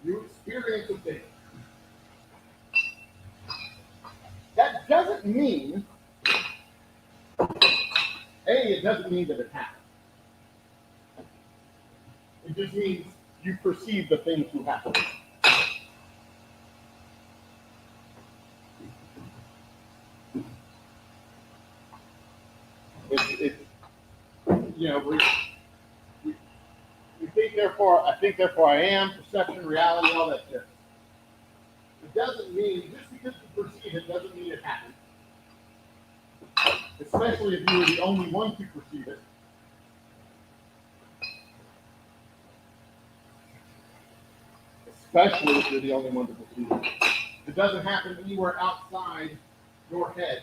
You experience a thing. That doesn't mean, it doesn't mean that it happened. It just means you perceive the thing to happen. We think, therefore, I think, therefore I am, perception, reality, all that shit. It doesn't mean, just because you perceive it doesn't mean it happened. Especially if you were the only one to perceive it. Especially if you're the only one to perceive it. It doesn't happen anywhere outside your head.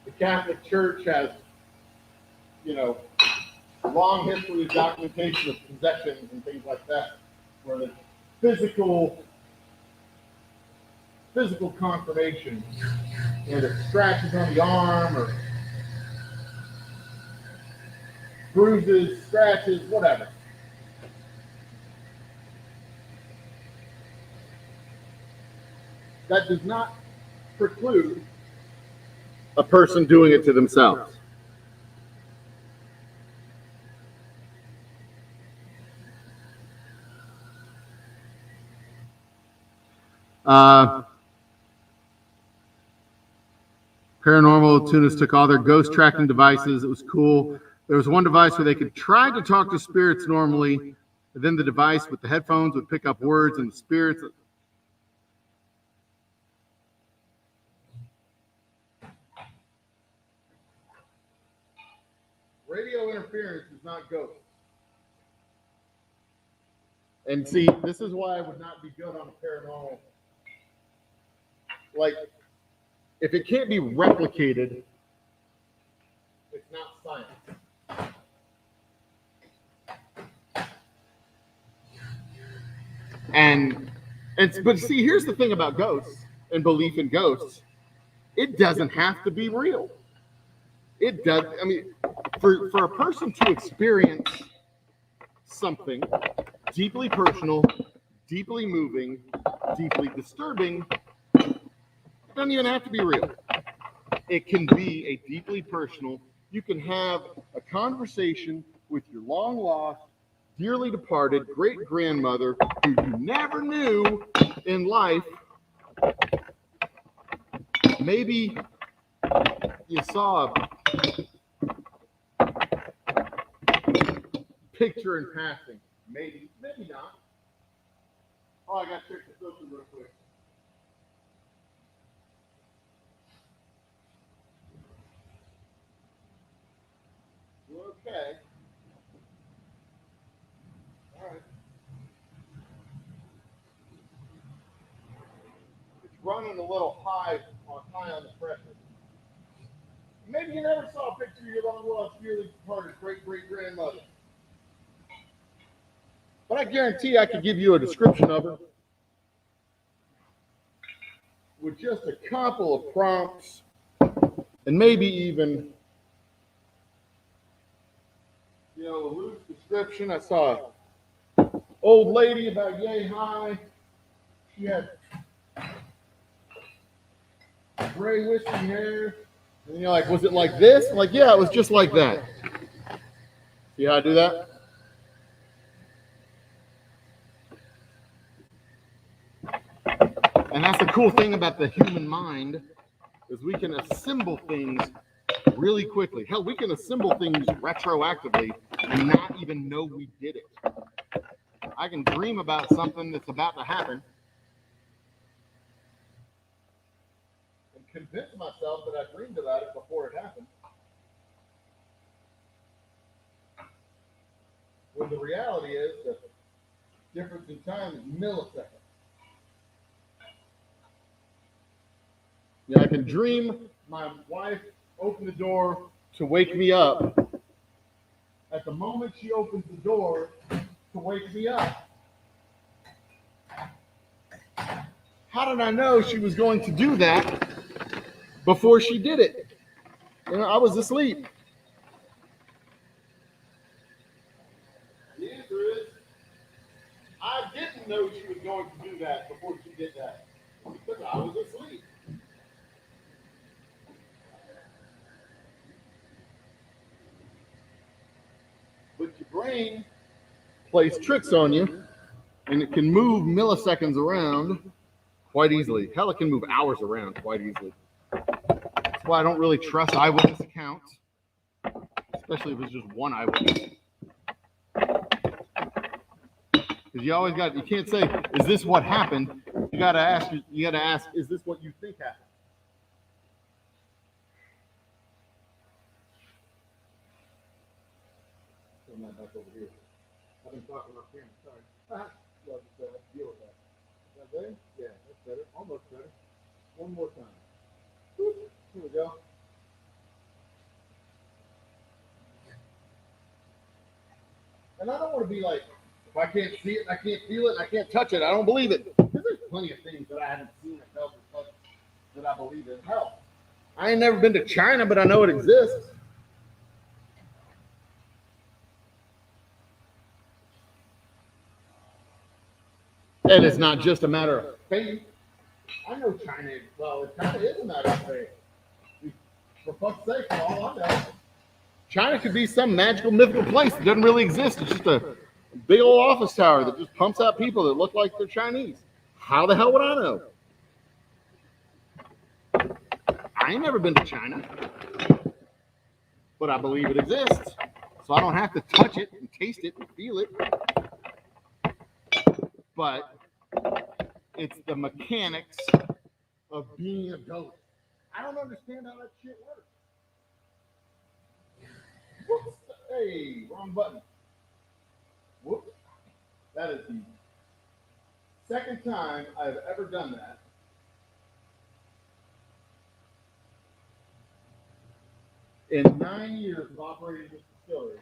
The Catholic Church has, a long history of documentation of possessions and things like that, where the physical confirmation, the scratches on the arm or bruises, scratches, whatever. That does not preclude a person doing it to themselves. Paranormal Tunas took all their ghost tracking devices. It was cool. There was one device where they could try to talk to spirits normally, but then the device with the headphones would pick up words and the spirits. Radio interference is not ghosts. And see, this is why I would not be good on a paranormal. Like, if it can't be replicated, it's not science. But see, here's the thing about ghosts and belief in ghosts. It doesn't have to be real. It does. I mean, for a person to experience something deeply personal, deeply moving, deeply disturbing, it doesn't even have to be real. It can be a deeply personal. You can have a conversation with your long lost, dearly departed great-grandmother who you never knew in life. Maybe you saw a picture in passing. Maybe not. Oh, I got to check the filter real quick. Okay. All right. It's running a little high on the pressure. Maybe you never saw a picture of your long lost, dearly departed great-grandmother. But I guarantee I could give you a description of her with just a couple of prompts and maybe even, a loose description. I saw an old lady about yay high. She had gray wispy hair. And you're like, was it like this? I'm like, yeah, it was just like that. See how I do that? And that's the cool thing about the human mind, is we can assemble things really quickly. Hell, we can assemble things retroactively and not even know we did it. I can dream about something that's about to happen and convince myself that I dreamed about it before it happened. When the reality is the difference in time is milliseconds. I can dream my wife opened the door to wake me up. At the moment she opens the door to wake me up. How did I know she was going to do that before she did it. I was asleep. The answer is, I didn't know she was going to do that before she did that because I was asleep. But your brain plays tricks on you, and it can move milliseconds around quite easily. Hell, it can move hours around quite easily. That's why I don't really trust eyewitness accounts, especially if it's just one eyewitness. Because you can't say, is this what happened? You gotta ask, is this what you think happened? Turn that back over here. I've been talking off camera, sorry. Deal with that. Is that better? Yeah, that's better. Almost better. One more time. Here we go. And I don't want to be like, if I can't see it, I can't feel it, I can't touch it, I don't believe it. Because there's plenty of things that I haven't seen or felt or touched that I believe in. Hell, I ain't never been to China, but I know it exists. And it's not just a matter of faith. I know China, well, it kind of is a matter of faith. For fuck's sake, for all I know, China could be some magical, mythical place that doesn't really exist. It's just a big old office tower that just pumps out people that look like they're Chinese. How the hell would I know? I ain't never been to China, but I believe it exists. So I don't have to touch it and taste it and feel it. But it's the mechanics of being a ghost. I don't understand how that shit works. Whoops. Hey, wrong button. Whoops. That is the second time I've ever done that. In 9 years of operating this distillery,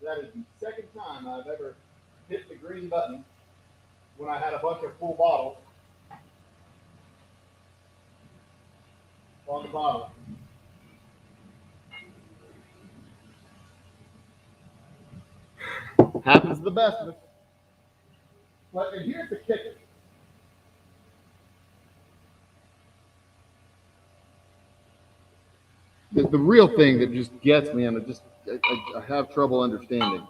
that is the second time I've ever hit the green button when I had a bunch of full bottles on the bottle. Happens to the best of us. But and here's the kicker. The real thing that just gets me, and I have trouble understanding.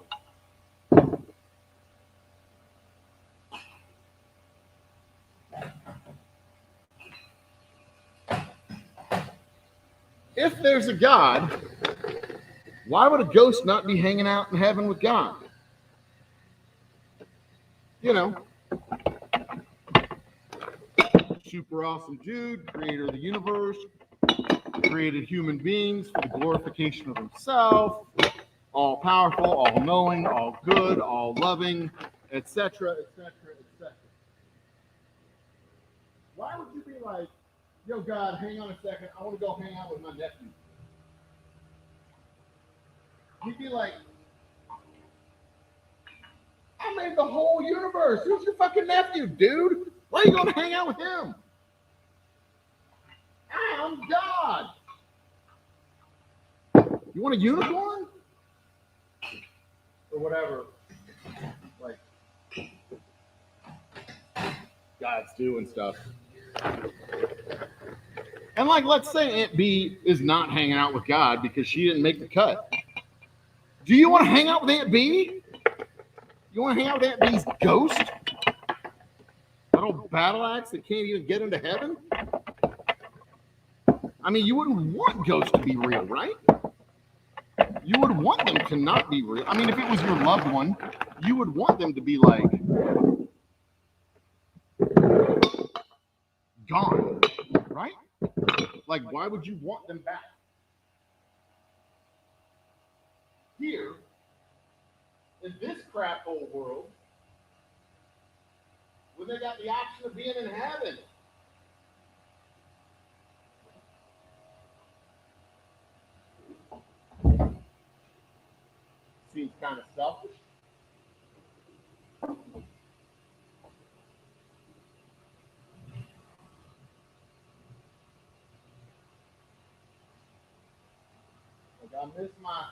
If there's a God, why would a ghost not be hanging out in heaven with God? You know, super awesome dude, creator of the universe, created human beings for the glorification of himself, all powerful, all knowing, all good, all loving, etc., etc., etc. Why would you be like, yo, God, hang on a second, I want to go hang out with my nephew? You'd be like, I made the whole universe. Who's your fucking nephew, dude? Why are you going to hang out with him? I'm God. You want a unicorn? Or whatever. Like, God's doing stuff. And like, let's say Aunt B is not hanging out with God because she didn't make the cut. Do you want to hang out with Aunt B? You want to hang out with Aunt B's ghost? That old battle axe that can't even get into heaven? I mean, you wouldn't want ghosts to be real, right? You would want them to not be real. I mean, if it was your loved one, you would want them to be like gone, right? Like, why would you want them back? Here, in this crap hole world, when they got the option of being in heaven. Seems kind of selfish. I miss my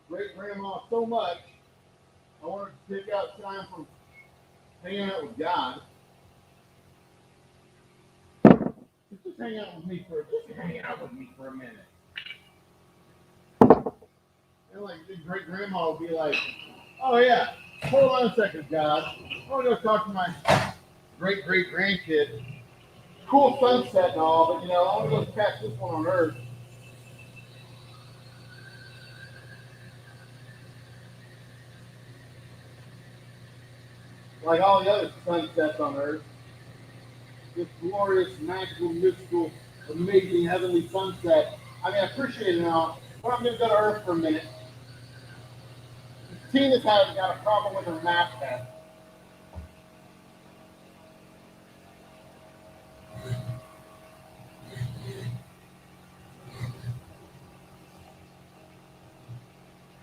great grandma so much. I wanted to take out time from hanging out with God. Just hang out with me for a minute. And like the great grandma would be like, "Oh yeah, hold on a second, God. I want to go talk to my great grandkid. Cool sunset and all, but I want to go catch this one on Earth." Like all the other sunsets on Earth, this glorious, magical, mystical, amazing heavenly sunset. I mean, I appreciate it now, but I'm going to go to Earth for a minute. Tina's got a problem with her math test.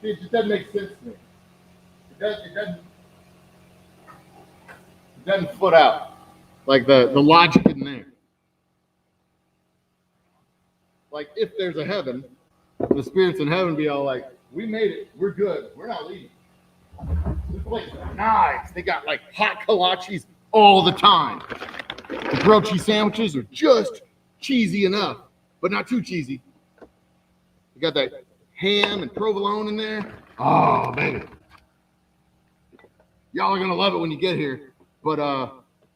It just doesn't make sense to me. It doesn't foot out. Like the logic isn't there. Like if there's a heaven, the spirits in heaven be all like, "We made it. We're good. We're not leaving." This place is nice. They got like hot kolaches all the time. The grilled cheese sandwiches are just cheesy enough, but not too cheesy. You got that ham and provolone in there. Oh, baby. Y'all are going to love it when you get here, but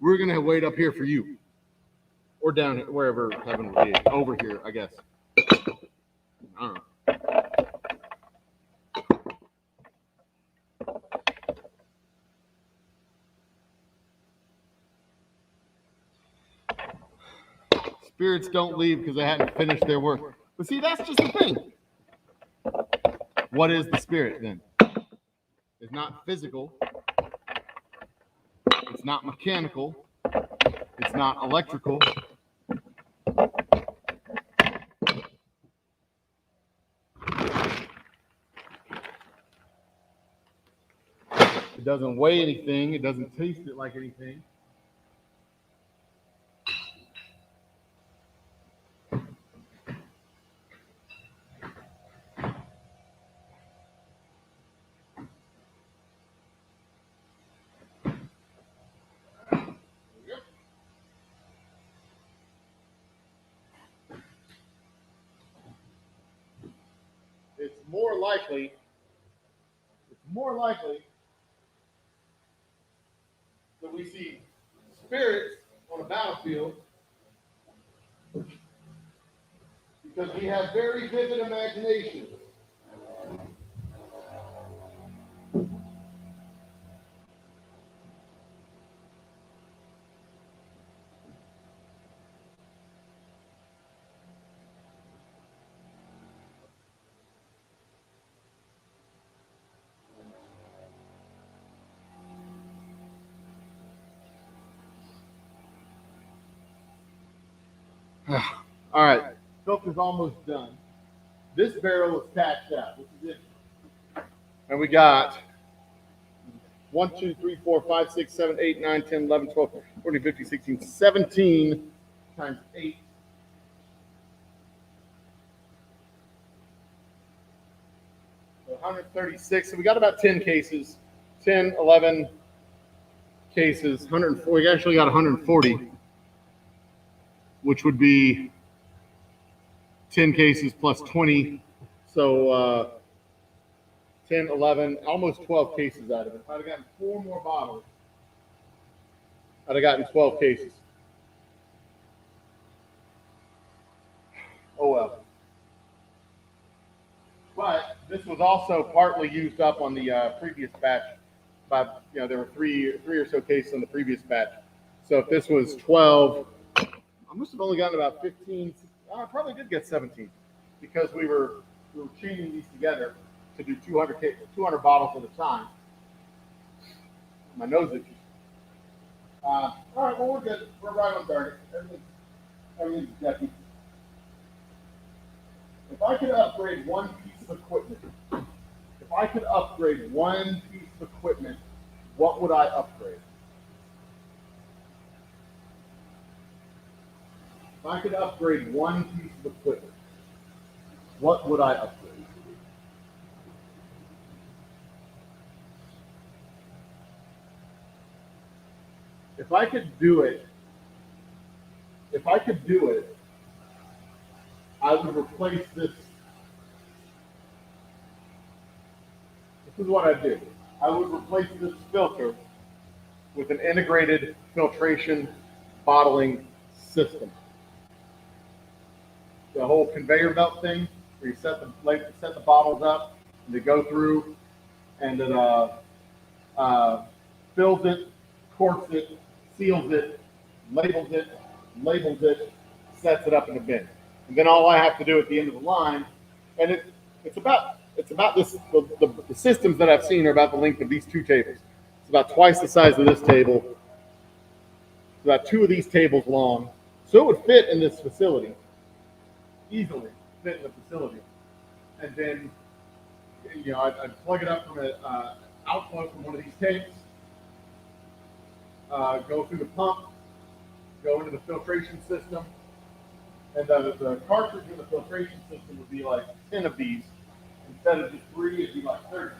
we're going to wait up here for you. Or down here, wherever heaven will be. Over here, I guess. I don't know. Spirits don't leave because they hadn't finished their work. But see, that's just the thing. What is the spirit then? It's not physical. It's not mechanical. It's not electrical. It doesn't weigh anything. It doesn't taste it like anything. It's more likely that we see spirits on a battlefield because we have very vivid imaginations. All right, filter's almost done. This barrel is taxed out. This is it. And we got 1, 2, 3, 4, 5, 6, 7, 8, 9, 10, 11, 12, 14, 15, 16, 17 times 8. So 136. So we got about 10 cases. 10, 11 cases. 104. We actually got 140, which would be 10 cases plus 20. So 10, 11, almost 12 cases out of it. If I'd have gotten 4 more bottles, I'd have gotten 12 cases. Oh well. But this was also partly used up on the previous batch. There were three or so cases on the previous batch. So if this was 12, I must have only gotten about 15. I probably did get 17 because we were chaining these together to do 200 bottles at a time. My nose itches. All right, well, we're good. We're right on target. Everything's decky. If I could upgrade one piece of equipment, what would I upgrade? If I could upgrade one piece of equipment, what would I upgrade? if I could do it, I would replace this. This is what I'd do. I would replace this filter with an integrated filtration bottling system. The whole conveyor belt thing, where you set the bottles up, and they go through, and it fills it, corks it, seals it, labels it, sets it up in a bin. And then all I have to do at the end of the line, and it's about this. The systems that I've seen are about the length of these two tables. It's about twice the size of this table. It's about 2 of these tables long, so it would fit in this facility easily. Fit in the facility, and then I'd plug it up from an outflow from one of these tanks. Go through the pump, go into the filtration system, and the cartridge in the filtration system would be like 10 of these. Instead of just 3, it'd be like 30.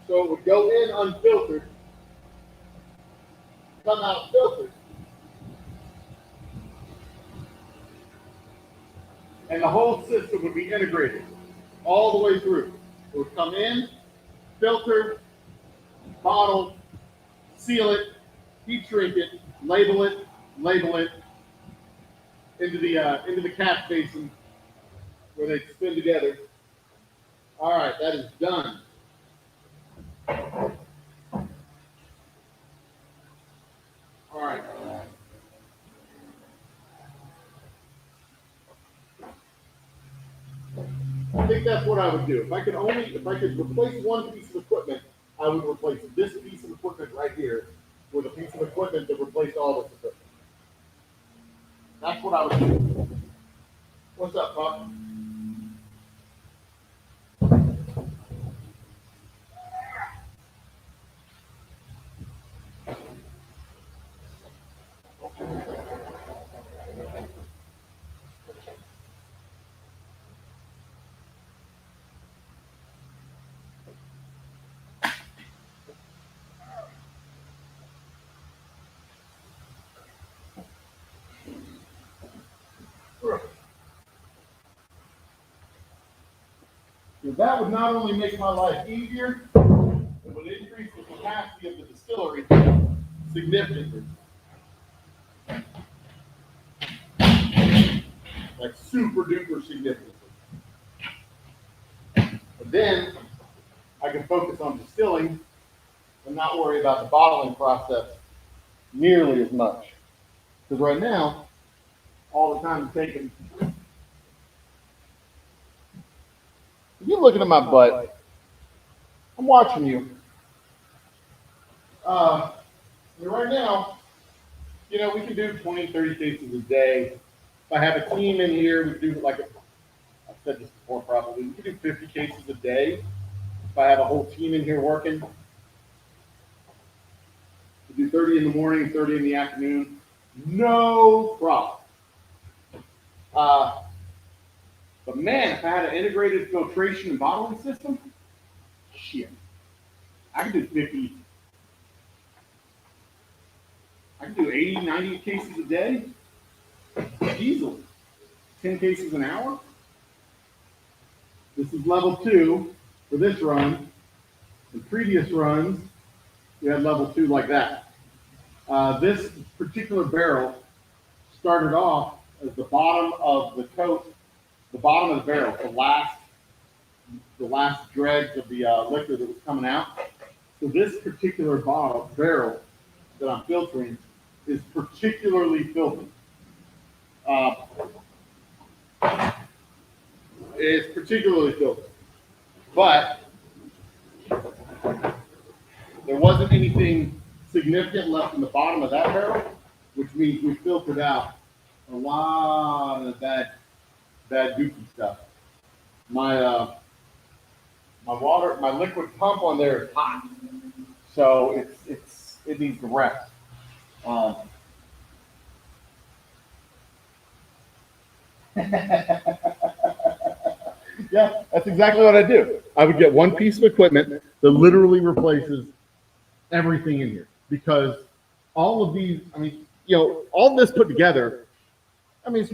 So it would go in unfiltered, come out filtered, and the whole system would be integrated all the way through. It would come in, filter, bottle, seal it, heat shrink it, label it into the cap basin where they spin together. All right, that is done. All right. I think that's what I would do. If I could replace one piece of equipment, I would replace this piece of equipment right here with a piece of equipment that replaced all this equipment. That's what I would do. What's up, Pop? That would not only make my life easier, it would increase the capacity of the distillery significantly. Like super duper significantly. But then I can focus on distilling and not worry about the bottling process nearly as much. Because right now, all the time it's taking. You're looking at my butt. I'm watching you. Right now, we can do 20, 30 cases a day. If I have a team in here, we can do I've said this before probably, we can do 50 cases a day. If I have a whole team in here working, we do 30 in the morning, 30 in the afternoon. No problem. But man, if I had an integrated filtration and bottling system, shit, I could do 50. I could do 80, 90 cases a day, easily. 10 cases an hour. This is level 2 for this run. In previous runs, we had level 2 like that. This particular barrel started off as the bottom of the coat. The bottom of the barrel, the last dregs of the liquor that was coming out. So this particular barrel that I'm filtering is particularly filthy. It's particularly filthy. But there wasn't anything significant left in the bottom of that barrel, which means we filtered out a lot of bad goofy stuff. My liquid pump on there is hot, so it needs to rest. Yeah, that's exactly what I do. I would get one piece of equipment that literally replaces everything in here, because all of these, I mean, all this put together, I mean,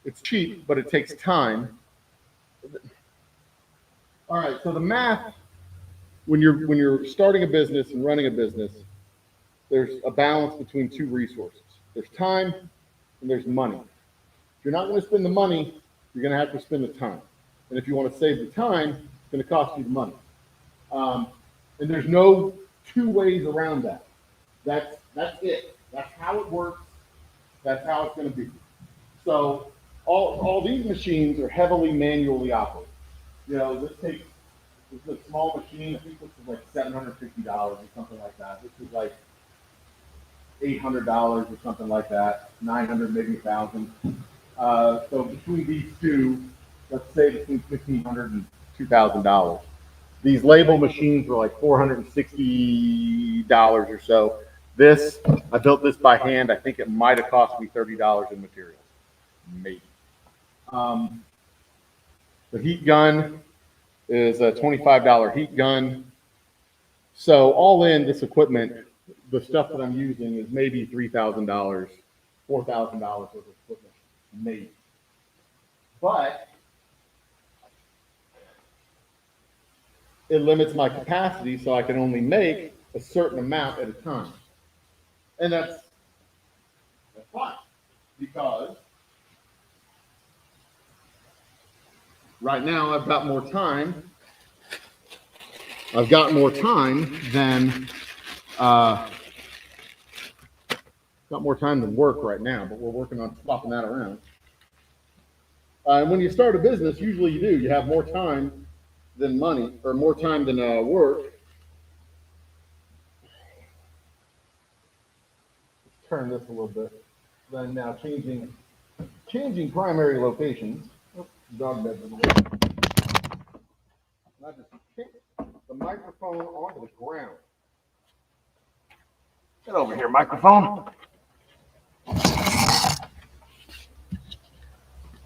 it's cheap, but it takes time. All right, so the math, when you're starting a business and running a business, there's a balance between two resources. There's time and there's money. If you're not going to spend the money, you're going to have to spend the time. And if you want to save the time, it's going to cost you the money. And there's no two ways around that. That's it. That's how it works. That's how it's going to be. So all these machines are heavily manually operated. This is a small machine. I think this is like $750 or something like that. This is like $800 or something like that. 900, maybe 1,000. So between these two, let's say between $1,500 and $2,000. These label machines were like $460 or so. I built this by hand. I think it might have cost me $30 in materials, maybe. The heat gun is a $25 heat gun. So all in, this equipment, the stuff that I'm using is maybe $3,000, $4,000 worth of equipment, maybe. But it limits my capacity, so I can only make a certain amount at a time. And that's fine, because right now I've got more time. I've got more time than work right now, but we're working on swapping that around. And when you start a business, usually you do. You have more time than money, or more time than work. Let's turn this a little bit. Then now changing primary locations. Oh, dog bed. I just kicked the microphone onto the ground. Get over here, microphone.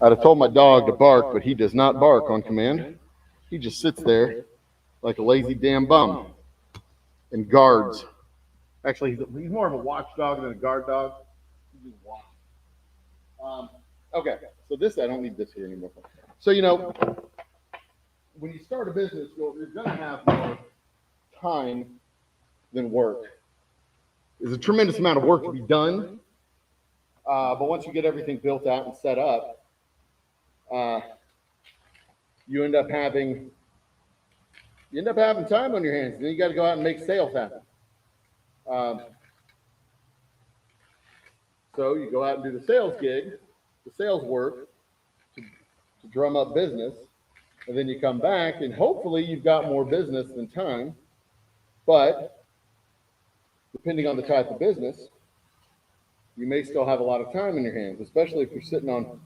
I'd have told my dog to bark, but he does not bark on command. He just sits there like a lazy damn bum and guards. Actually, he's more of a watchdog than a guard dog. He just watches. Okay, so I don't need this here anymore. So, when you start a business, you're going to have more time than work. There's a tremendous amount of work to be done, but once you get everything built out and set up, you end up having time on your hands. Then you got to go out and make sales happen. So you go out and do the sales gig, the sales work to drum up business, and then you come back and hopefully you've got more business than time. But depending on the type of business, you may still have a lot of time in your hands, especially if you're sitting on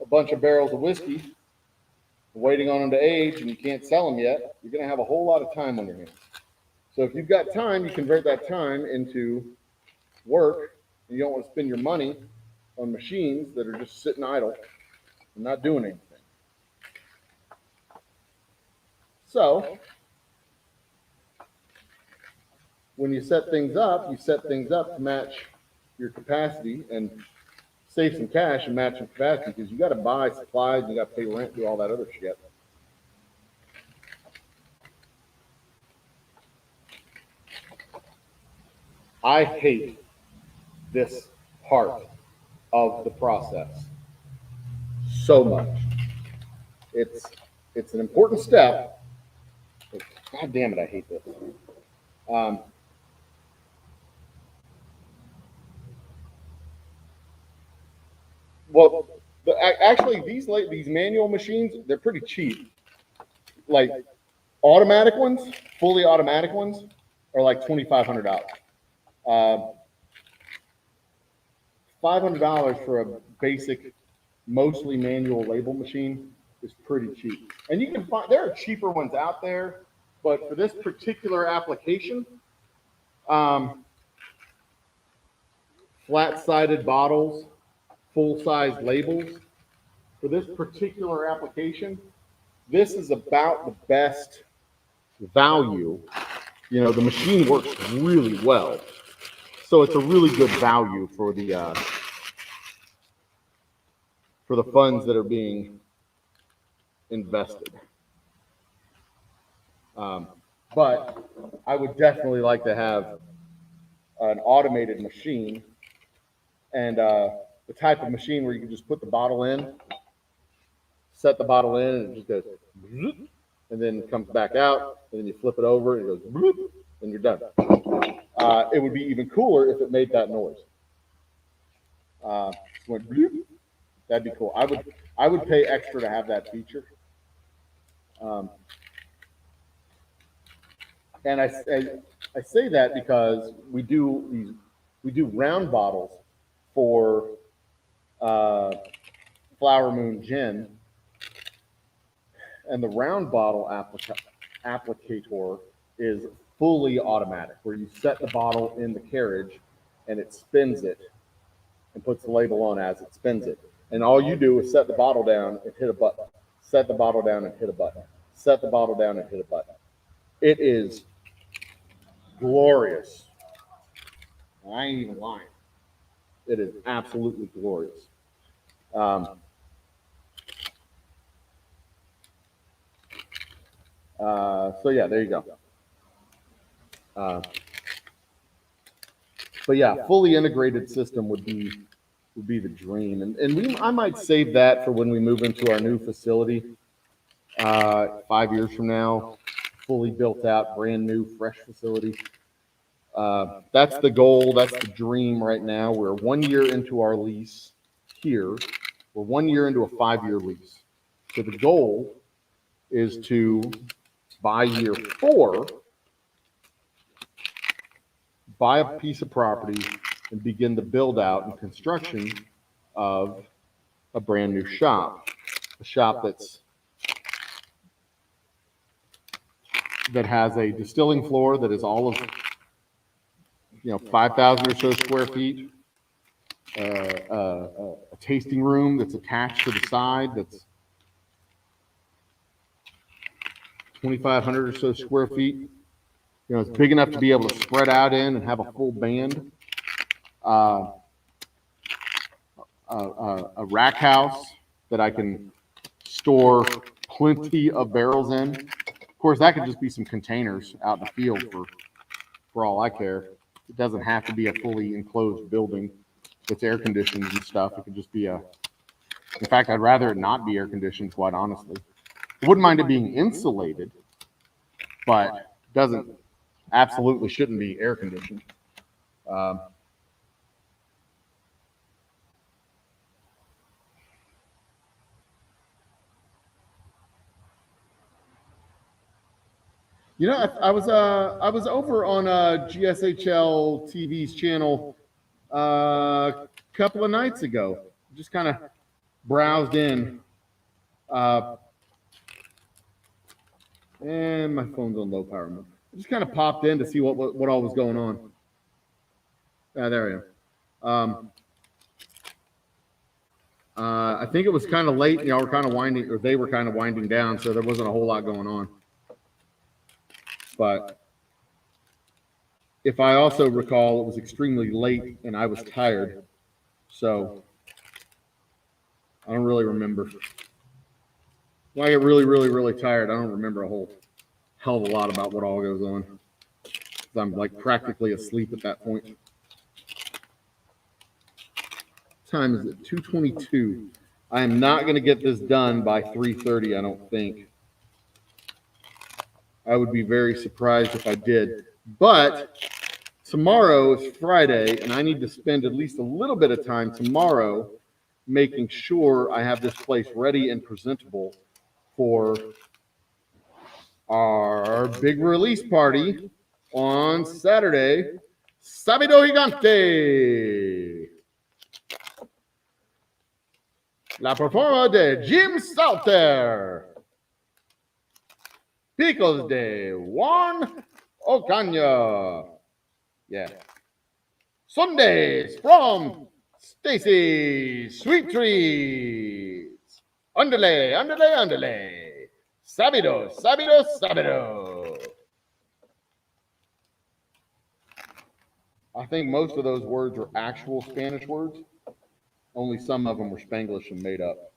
a bunch of barrels of whiskey, waiting on them to age, and you can't sell them yet. You're going to have a whole lot of time on your hands. So if you've got time, you convert that time into work, and you don't want to spend your money on machines that are just sitting idle and not doing anything. So when you set things up to match your capacity and save some cash and match your capacity, because you got to buy supplies, you got to pay rent, do all that other shit. I hate this part of the process so much. It's an important step, but God damn it, I hate this. Well, actually, these manual machines, they're pretty cheap. Like automatic ones, fully automatic ones, are like $2,500. $500 for a basic, mostly manual label machine is pretty cheap. And you can find, there are cheaper ones out there, but for this particular application, flat-sided bottles, full-size labels, for this particular application, this is about the best value. You know, the machine works really well. So it's a really good value for the funds that are being invested. But I would definitely like to have an automated machine, and the type of machine where you can just put the bottle in, set the bottle in, and it just goes, and then it comes back out, and then you flip it over, and it goes, and you're done. It would be even cooler if it made that noise. Went, that'd be cool. I would pay extra to have that feature. And I say that because we do round bottles for Flower Moon Gin, and the round bottle applicator is fully automatic, where you set the bottle in the carriage and it spins it and puts the label on as it spins it. And all you do is set the bottle down and hit a button. Set the bottle down and hit a button. Set the bottle down and hit a button. It is glorious. I ain't even lying. It is absolutely glorious. So yeah, there you go. But yeah, fully integrated system would be the dream, and I might save that for when we move into our new facility 5 years from now, fully built out, brand new, fresh facility. That's the goal. That's the dream right now. We're 1 year into our lease here. We're 1 year into a 5-year lease. So the goal is to, by year 4, buy a piece of property and begin the build out and construction of a brand new shop. A shop that has a distilling floor that is all of 5,000 or so square feet, a tasting room that's attached to the side that's 2,500 or so square feet. It's big enough to be able to spread out in and have a full band. A rack house that I can store plenty of barrels in. Of course, that could just be some containers out in the field for all I care. It doesn't have to be a fully enclosed building that's air conditioned and stuff. It could just be in fact, I'd rather it not be air conditioned, quite honestly. I wouldn't mind it being insulated, but absolutely shouldn't be air conditioned. I was over on GSHL TV's channel a couple of nights ago. Just kind of browsed in, and my phone's on low power mode. Just kind of popped in to see what all was going on. There I am. I think it was kind of late. Y'all were kind of winding, or they were kind of winding down, so there wasn't a whole lot going on. But if I also recall, it was extremely late and I was tired. So I don't really remember. When I get really, really, really tired, I don't remember a whole hell of a lot about what all goes on. I'm like practically asleep at that point. Time is it? 2:22. I am not going to get this done by 3:30, I don't think. I would be very surprised if I did. But tomorrow is Friday, and I need to spend at least a little bit of time tomorrow making sure I have this place ready and presentable for our big release party on Saturday, Sábado Gigante. La performance de Jim Salter. Pickles de Juan Ocaña. Yeah. Sundays from Stacy Sweet Trees. Underlay. Sabido, sabido, sabido. I think most of those words are actual Spanish words. Only some of them were Spanglish and made up.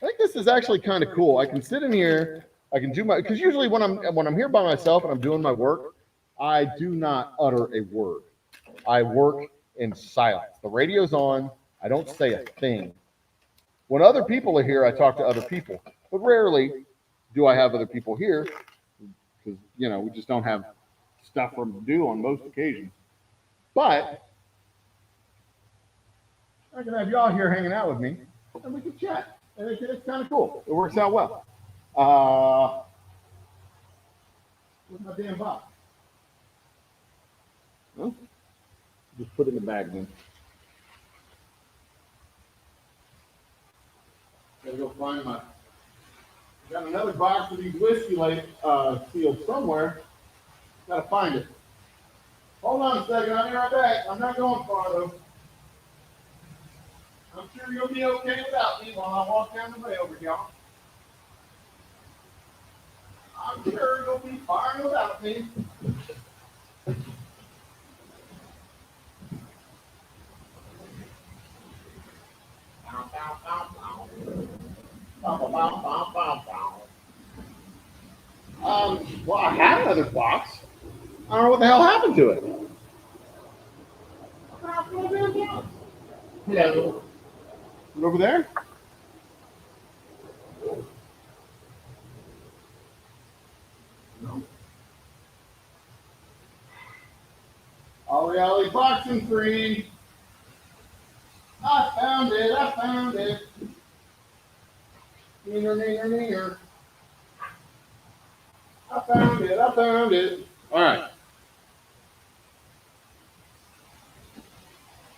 I think this is actually kind of cool. I can sit in here. I can do my, because usually when I'm here by myself and I'm doing my work, I do not utter a word. I work in silence. The radio's on. I don't say a thing. When other people are here, I talk to other people, but rarely do I have other people here because we just don't have stuff for them to do on most occasions. But I can have y'all here hanging out with me, and we can chat. And it's kind of cool. It works out well. Where's my damn box? Huh? Just put it in the bag then. Gotta go find my. Got another box of these whiskey sealed somewhere. Gotta find it. Hold on a second. I'll be right back. I'm not going far though. I'm sure you'll be okay without me while I walk down the way over y'all. I'm sure you'll be fine without me. Well, I had another box. I don't know what the hell happened to it. Hello. Is it over there? No. Ollie boxing free. I found it. I found it. Neener, neener, neener. I found it. I found it. All right.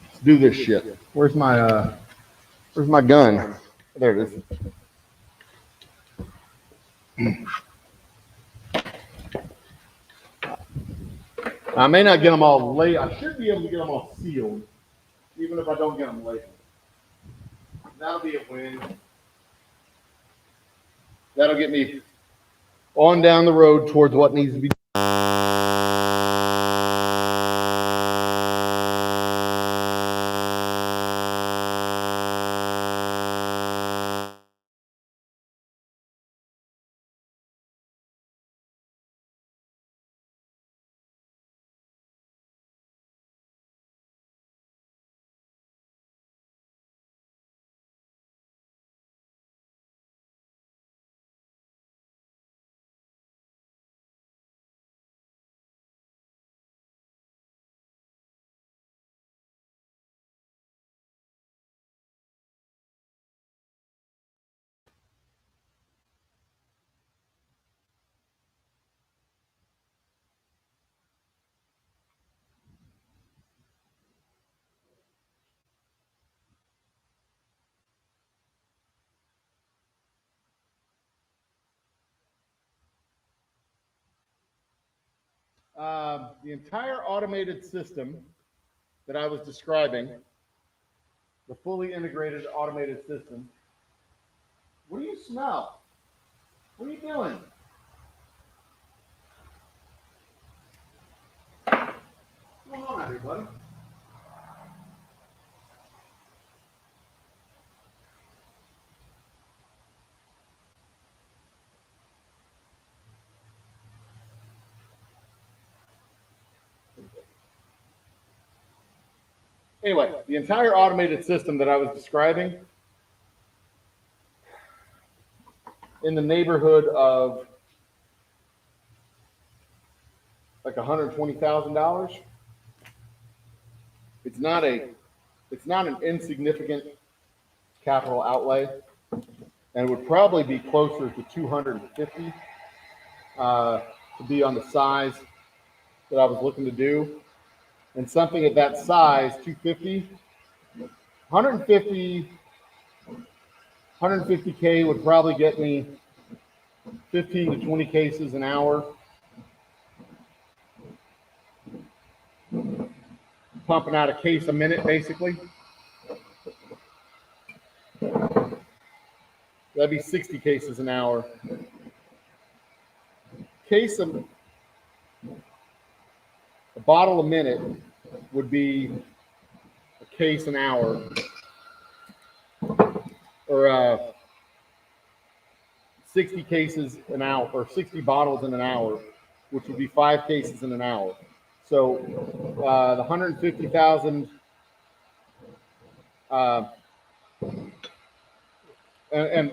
Let's do this shit. Where's my gun? There it is. I may not get them all laid. I should be able to get them all sealed, even if I don't get them labeled. That'll be a win. That'll get me on down the road towards what needs to be. The entire automated system that I was describing, the fully integrated automated system. What do you smell? What are you doing? What's going on, everybody? Anyway, the entire automated system that I was describing, in the neighborhood of like $120,000. It's not an insignificant capital outlay, and it would probably be closer to 250 to be on the size that I was looking to do. And something at that size, 250, 150K would probably get me 15 to 20 cases an hour. Pumping out a case a minute, basically. That'd be 60 cases an hour. A bottle a minute would be a case an hour, or 60 cases an hour, or 60 bottles in an hour, which would be 5 cases in an hour. So the 150,000, and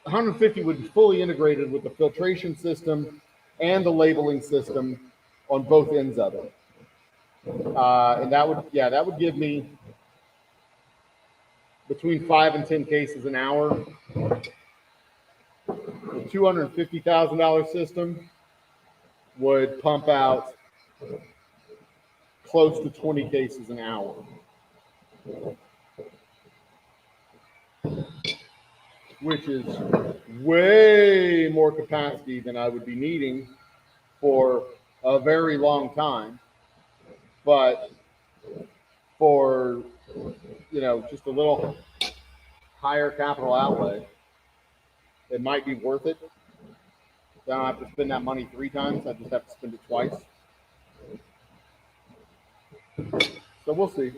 150 would be fully integrated with the filtration system and the labeling system on both ends of it. And that would give me between 5 and 10 cases an hour. The $250,000 system would pump out close to 20 cases an hour, which is way more capacity than I would be needing for a very long time. But for, just a little higher capital outlay, it might be worth it. I don't have to spend that money 3 times. I just have to spend it twice. So we'll see.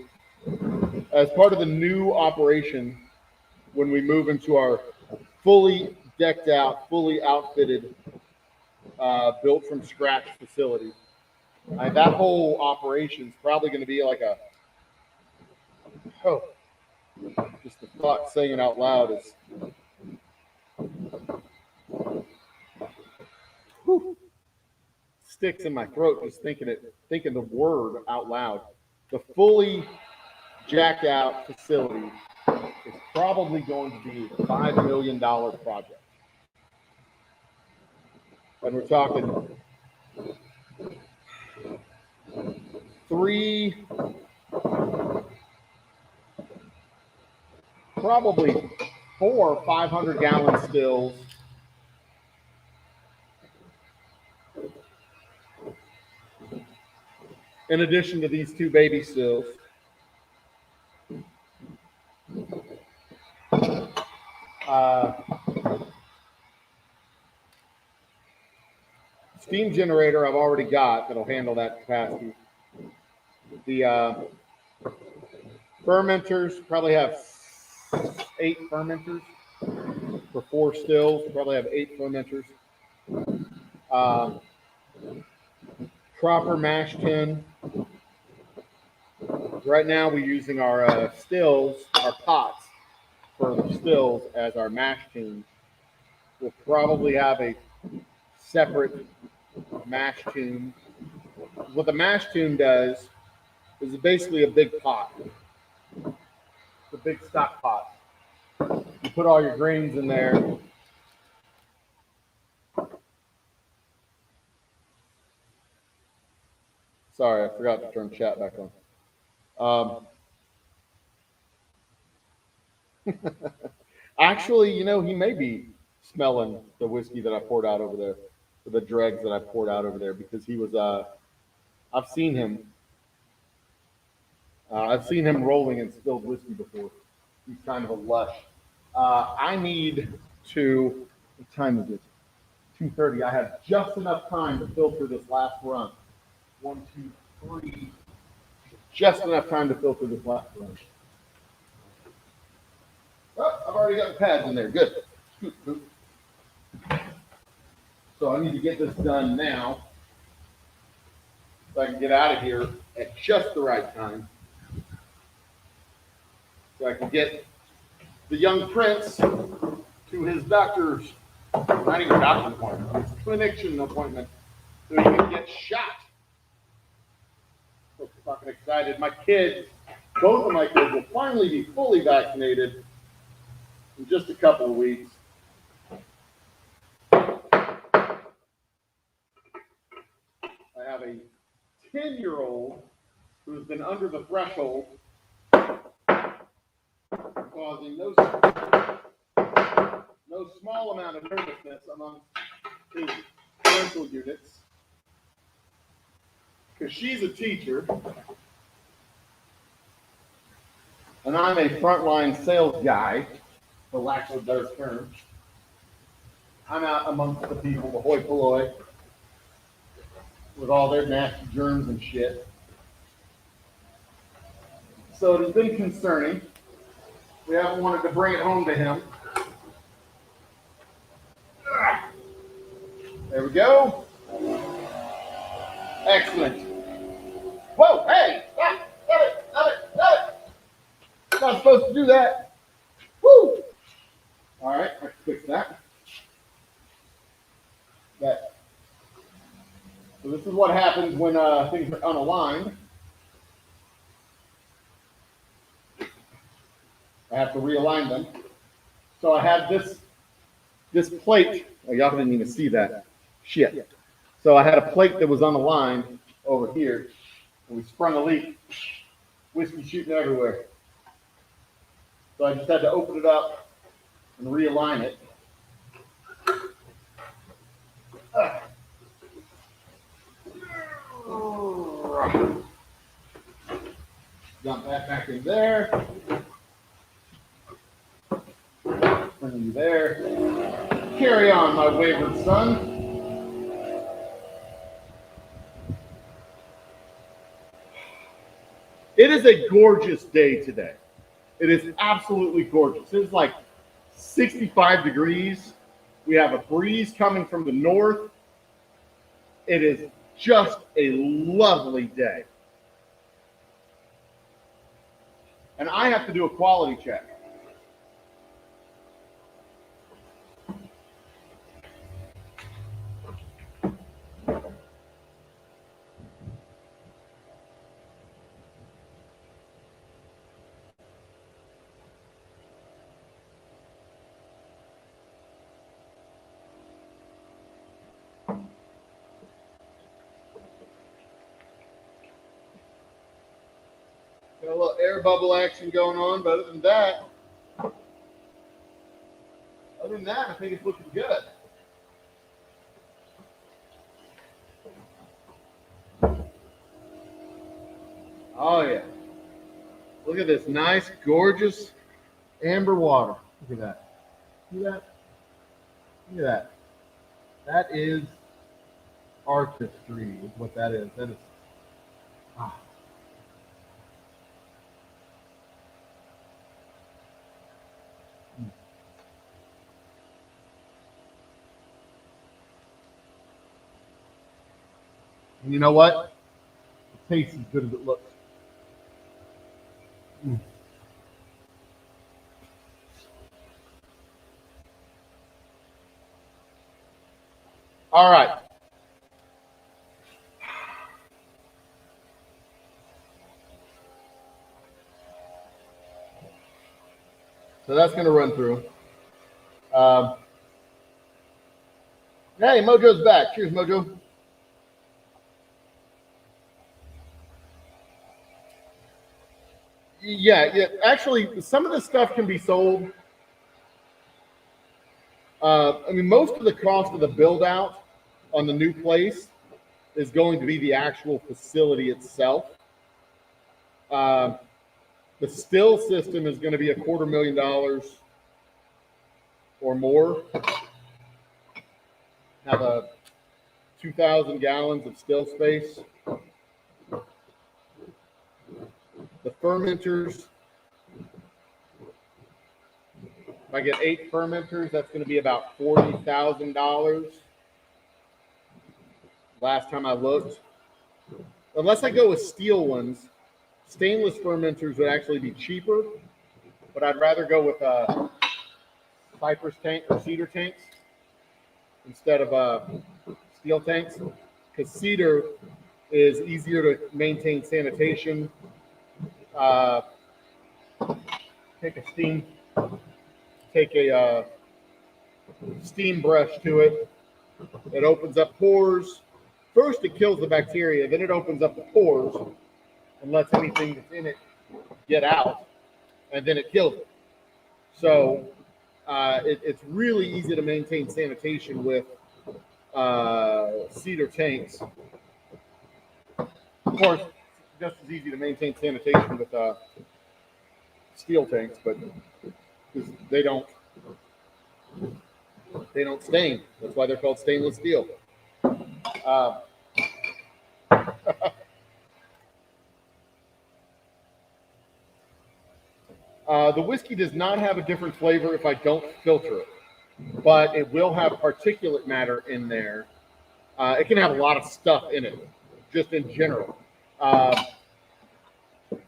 As part of the new operation, when we move into our fully decked out, fully outfitted, built from scratch facility, that whole operation is probably going to be like just the thought saying it out loud is sticks in my throat just thinking the word out loud. The fully jacked out facility is probably going to be a $5 million project. And we're talking 3, probably 4 500-gallon stills, in addition to these 2 baby stills. Steam generator I've already got that'll handle that capacity. The fermenters probably have 8 fermenters for 4 stills. Probably have 8 fermenters. Proper mash tun. Right now we're using our stills, our pots for the stills as our mash tun. We'll probably have a separate mash tun. What the mash tun does is basically a big pot. It's a big stock pot. You put all your grains in there. Sorry, I forgot to turn chat back on. Actually, he may be smelling the whiskey that I poured out over there, or the dregs that I poured out over there, because he was, I've seen him rolling in spilled whiskey before. He's kind of a lush. I need to, what time is it? 2:30. I have just enough time to filter this last run. 1, 2, 3. Just enough time to filter this last run. Oh, I've already got the pads in there. Good. So I need to get this done now so I can get out of here at just the right time. So I can get the young prince to his doctor's, not even doctor's appointment, his clinician appointment, so he can get shot. So fucking excited. My kids, both of my kids will finally be fully vaccinated in just a couple of weeks. I have a 10-year-old who's been under the threshold, causing no small amount of nervousness among his parental units, because she's a teacher and I'm a frontline sales guy, for lack of a better term. I'm out amongst the people, the hoi polloi, with all their nasty germs and shit. So it has been concerning. We haven't wanted to bring it home to him. There we go. Excellent. Whoa, hey, stop it. Not supposed to do that. Woo! All right, I can fix that. So this is what happens when things are unaligned. I have to realign them. So I had this plate. Oh, y'all didn't even see that. Shit. So I had a plate that was unaligned over here, and we sprung a leak. Whiskey shooting everywhere. So I just had to open it up and realign it. Dump that back in there. Bring you there. Carry on, my wayward son. It is a gorgeous day today. It is absolutely gorgeous. It is like 65 degrees. We have a breeze coming from the north. It is just a lovely day. And I have to do a quality check. Got a little air bubble action going on, but other than that, I think it's looking good. Oh yeah. Look at this nice, gorgeous amber water. Look at that. See that? Look at that. That is artistry, is what that is. That is. Ah. And you know what? It tastes as good as it looks. Mm. All right. So that's going to run through. Hey, Mojo's back. Cheers, Mojo. Yeah. Actually, some of this stuff can be sold. I mean, most of the cost of the build out on the new place is going to be the actual facility itself. The still system is going to be $250,000 or more. Have a 2,000 gallons of still space. The fermenters, if I get 8 fermenters, that's going to be about $40,000. Last time I looked, unless I go with steel ones, stainless fermenters would actually be cheaper, but I'd rather go with cypress tank or cedar tanks instead of steel tanks, because cedar is easier to maintain sanitation. Take a steam brush to it. It opens up pores. First, it kills the bacteria. Then it opens up the pores and lets anything that's in it get out. And then it kills it. So it's really easy to maintain sanitation with cedar tanks. Of course, just as easy to maintain sanitation with steel tanks, but because they don't They don't stain. That's why they're called stainless steel. Uh, the whiskey does not have a different flavor if I don't filter it, but it will have particulate matter in there. It can have a lot of stuff in it, just in general. Uh,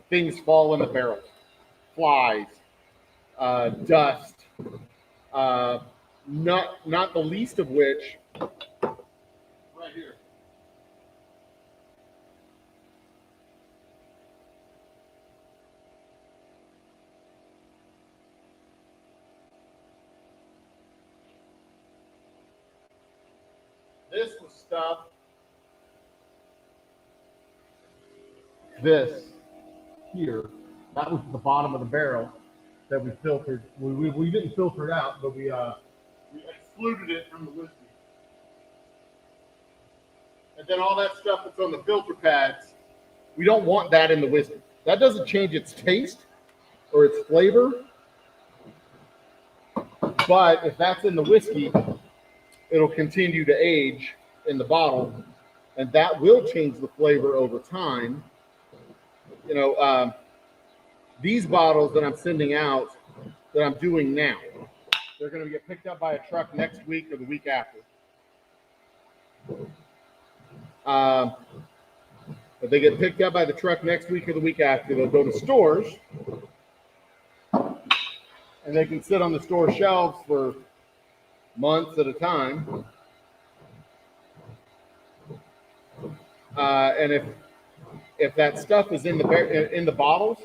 Things fall in the barrels, flies, dust, uh, not the least of which, right here. This was stuff. This here, that was the bottom of the barrel that we filtered. We didn't filter it out, but we excluded it from the whiskey. And then all that stuff that's on the filter pads, we don't want that in the whiskey. That doesn't change its taste or its flavor. But if that's in the whiskey, it'll continue to age in the bottle, and that will change the flavor over time. You know, these bottles that I'm sending out, that I'm doing now, they're going to get picked up by a truck next week or the week after. If they get picked up by the truck next week or the week after, they'll go to stores, and they can sit on the store shelves for months at a time. And if that stuff is in the bottles,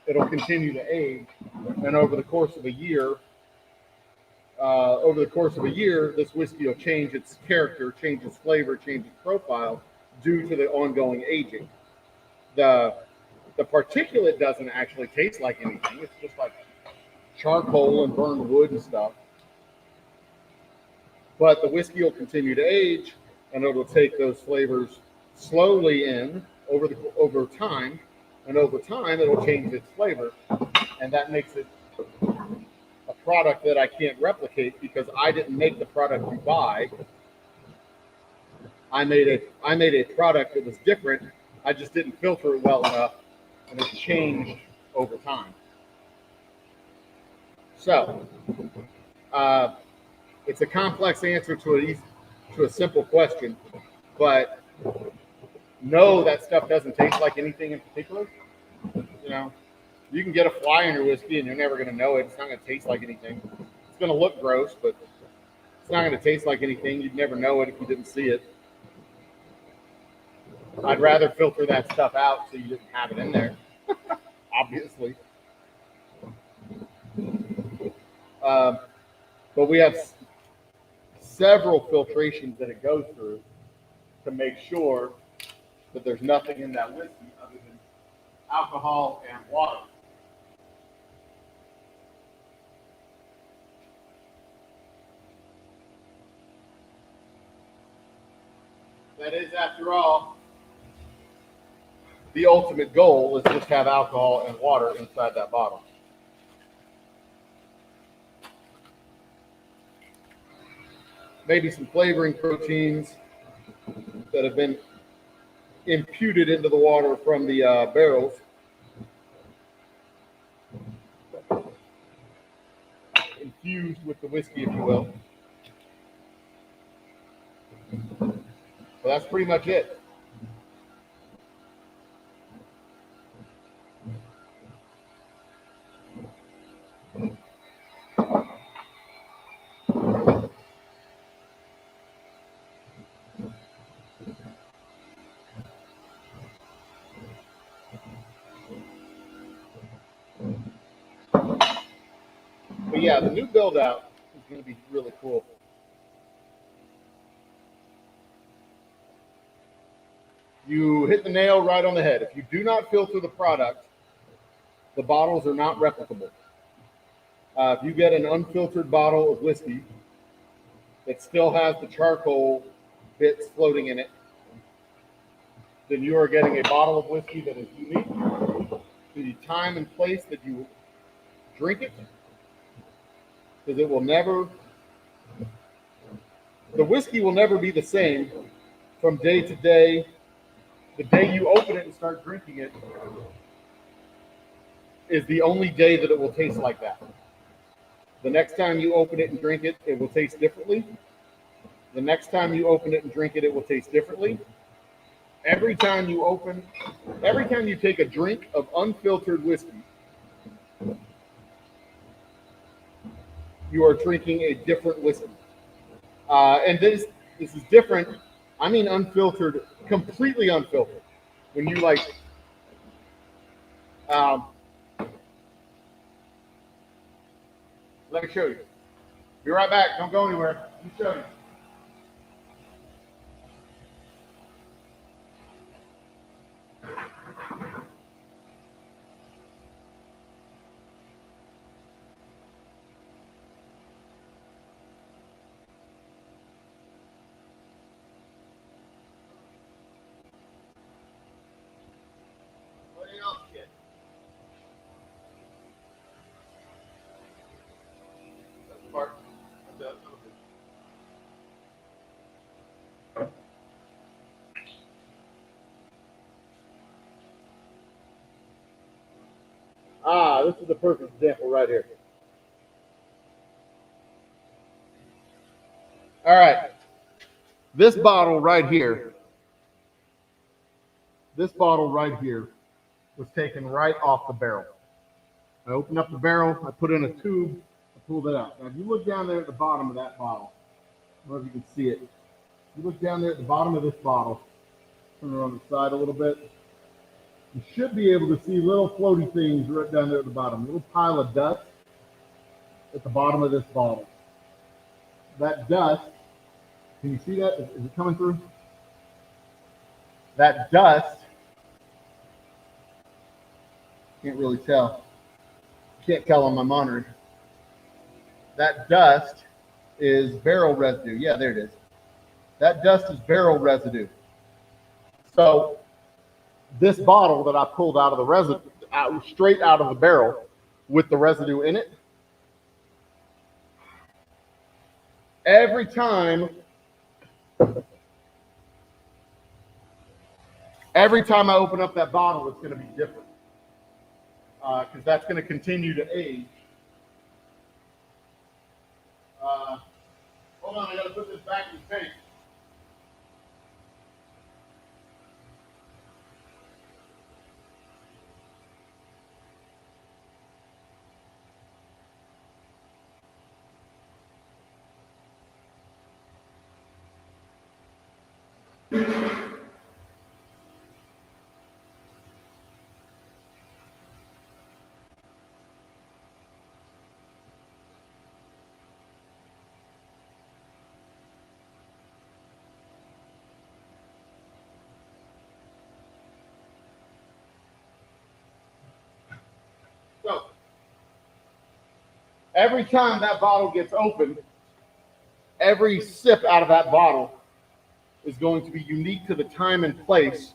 it'll continue to age, and over the course of a year, this whiskey will change its character, change its flavor, change its profile due to the ongoing aging. The particulate doesn't actually taste like anything. It's just like charcoal and burned wood and stuff. But the whiskey will continue to age, and it'll take those flavors slowly in over time, and over time it'll change its flavor, and that makes it a product that I can't replicate because I didn't make the product you buy. I made a product that was different. I just didn't filter it well enough, and it changed over time. So it's a complex answer to a simple question, but no, that stuff doesn't taste like anything in particular. You know, you can get a fly in your whiskey and you're never going to know it. It's not going to taste like anything. It's going to look gross, but it's not going to taste like anything. You'd never know it if you didn't see it. I'd rather filter that stuff out so you didn't have it in there, obviously. But we have several filtrations that it goes through to make sure that there's nothing in that whiskey other than alcohol and water. That is, after all, the ultimate goal is just have alcohol and water inside that bottle. Maybe some flavoring proteins that have been imputed into the water from the barrels. Infused with the whiskey, if you will. But that's pretty much it. But yeah, the new build out is going to be really cool. You hit the nail right on the head. If you do not filter the product, the bottles are not replicable. If you get an unfiltered bottle of whiskey that still has the charcoal bits floating in it, then you are getting a bottle of whiskey that is unique to the time and place that you drink it, because it will never The whiskey will never be the same from day to day. The day you open it and start drinking it is the only day that it will taste like that. The next time you open it and drink it, it will taste differently. The next time you open it and drink it, it will taste differently. Every time you take a drink of unfiltered whiskey, you are drinking a different whiskey. And this is different. I mean unfiltered, completely unfiltered. When you like, let me show you. Be right back. Don't go anywhere. Let me show you. What else, kid? That's the part. This is the perfect example right here. All right. This bottle right here was taken right off the barrel. I opened up the barrel, I put in a tube, I pulled it out. Now, if you look down there at the bottom of that bottle, I don't know if you can see it. You look down there at the bottom of this bottle, turn it on the side a little bit. You should be able to see little floaty things right down there at the bottom, a little pile of dust at the bottom of this bottle. That dust, can you see that? Is it coming through? That dust, can't really tell. Can't tell on my monitor. That dust is barrel residue. Yeah, there it is. That dust is barrel residue. So this bottle that I pulled out of the residue, straight out of the barrel with the residue in it, every time I open up that bottle, it's going to be different. Because that's going to continue to age. Hold on, I got to put this back in the tank. So, every time that bottle gets opened, every sip out of that bottle is going to be unique to the time and place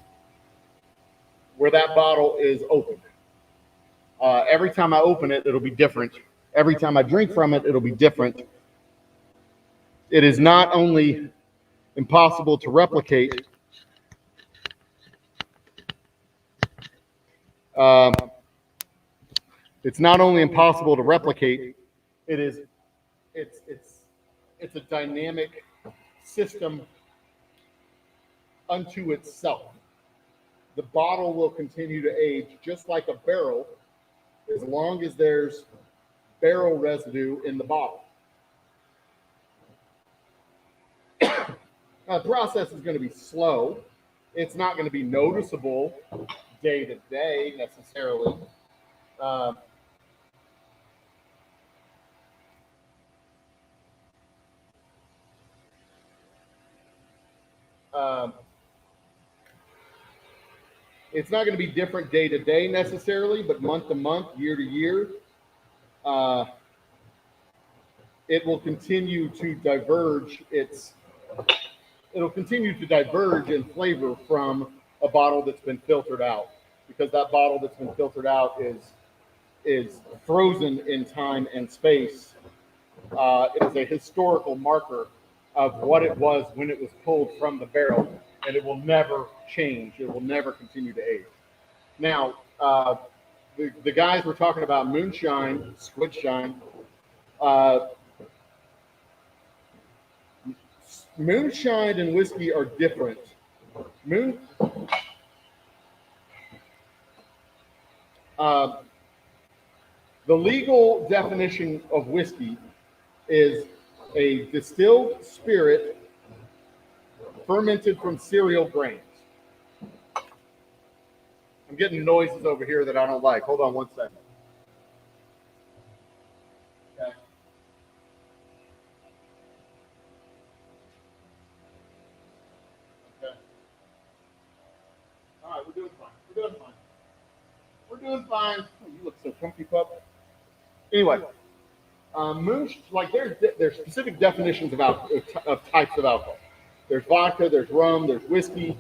where that bottle is opened. Every time I open it, it'll be different. Every time I drink from it, it'll be different. It is not only impossible to replicate, it's not only impossible to replicate, it's a dynamic system unto itself. The bottle will continue to age just like a barrel as long as there's barrel residue in the bottle. Now, the process is going to be slow. It's not going to be noticeable day to day necessarily. It's not going to be different day to day necessarily, but month to month, year to year, it will continue to diverge. It'll continue to diverge in flavor from a bottle that's been filtered out, because that bottle that's been filtered out is frozen in time and space. It is a historical marker of what it was when it was pulled from the barrel, and it will never change. It will never continue to age. Now, the guys were talking about moonshine, squid shine. Uh, Moonshine and whiskey are different. Moon, uh, the legal definition of whiskey is a distilled spirit fermented from cereal grains. I'm getting noises over here that I don't like. Hold on one second. Okay. Okay. All right, we're doing fine. We're doing fine. We're doing fine. Oh, you look so comfy, pup. Anyway, like there's specific definitions of types of alcohol. There's vodka, there's rum, there's whiskey,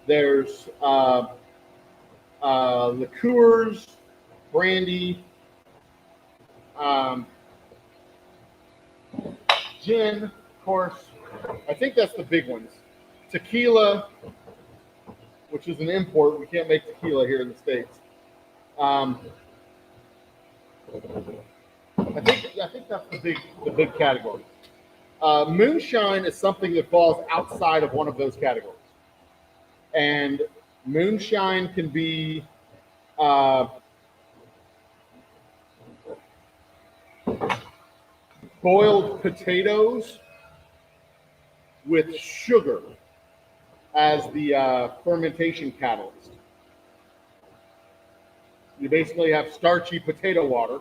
there's liqueurs, brandy, um, gin, of course. I think that's the big ones. Tequila, which is an import. We can't make tequila here in the States. I think that's the big category. Moonshine is something that falls outside of one of those categories, and moonshine can be boiled potatoes with sugar as the fermentation catalyst. You basically have starchy potato water,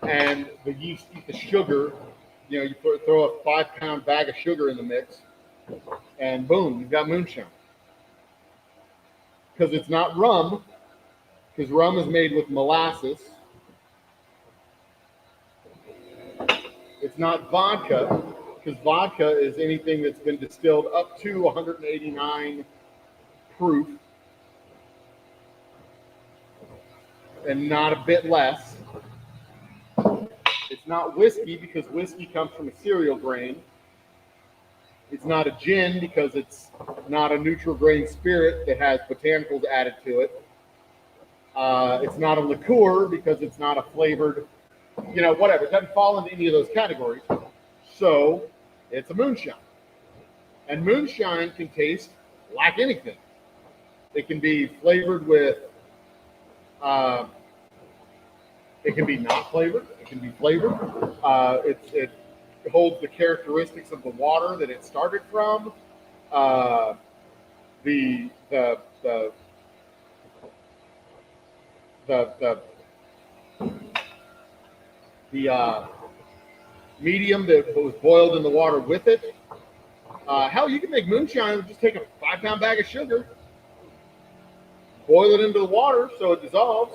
and the yeast eat the sugar. You know, you throw a 5-pound bag of sugar in the mix, and boom, you've got moonshine. Because it's not rum, because rum is made with molasses. It's not vodka, because vodka is anything that's been distilled up to 189 proof, and not a bit less. It's not whiskey, because whiskey comes from a cereal grain. It's not a gin, because it's not a neutral grain spirit that has botanicals added to it. It's not a liqueur, because it's not a flavored, whatever. It doesn't fall into any of those categories. So it's a moonshine. And moonshine can taste like anything. It can be flavored with, it can be not flavored. It can be flavored. It holds the characteristics of the water that it started from. The medium that was boiled in the water with it. Hell, you can make moonshine with just take a 5-pound bag of sugar, boil it into the water so it dissolves.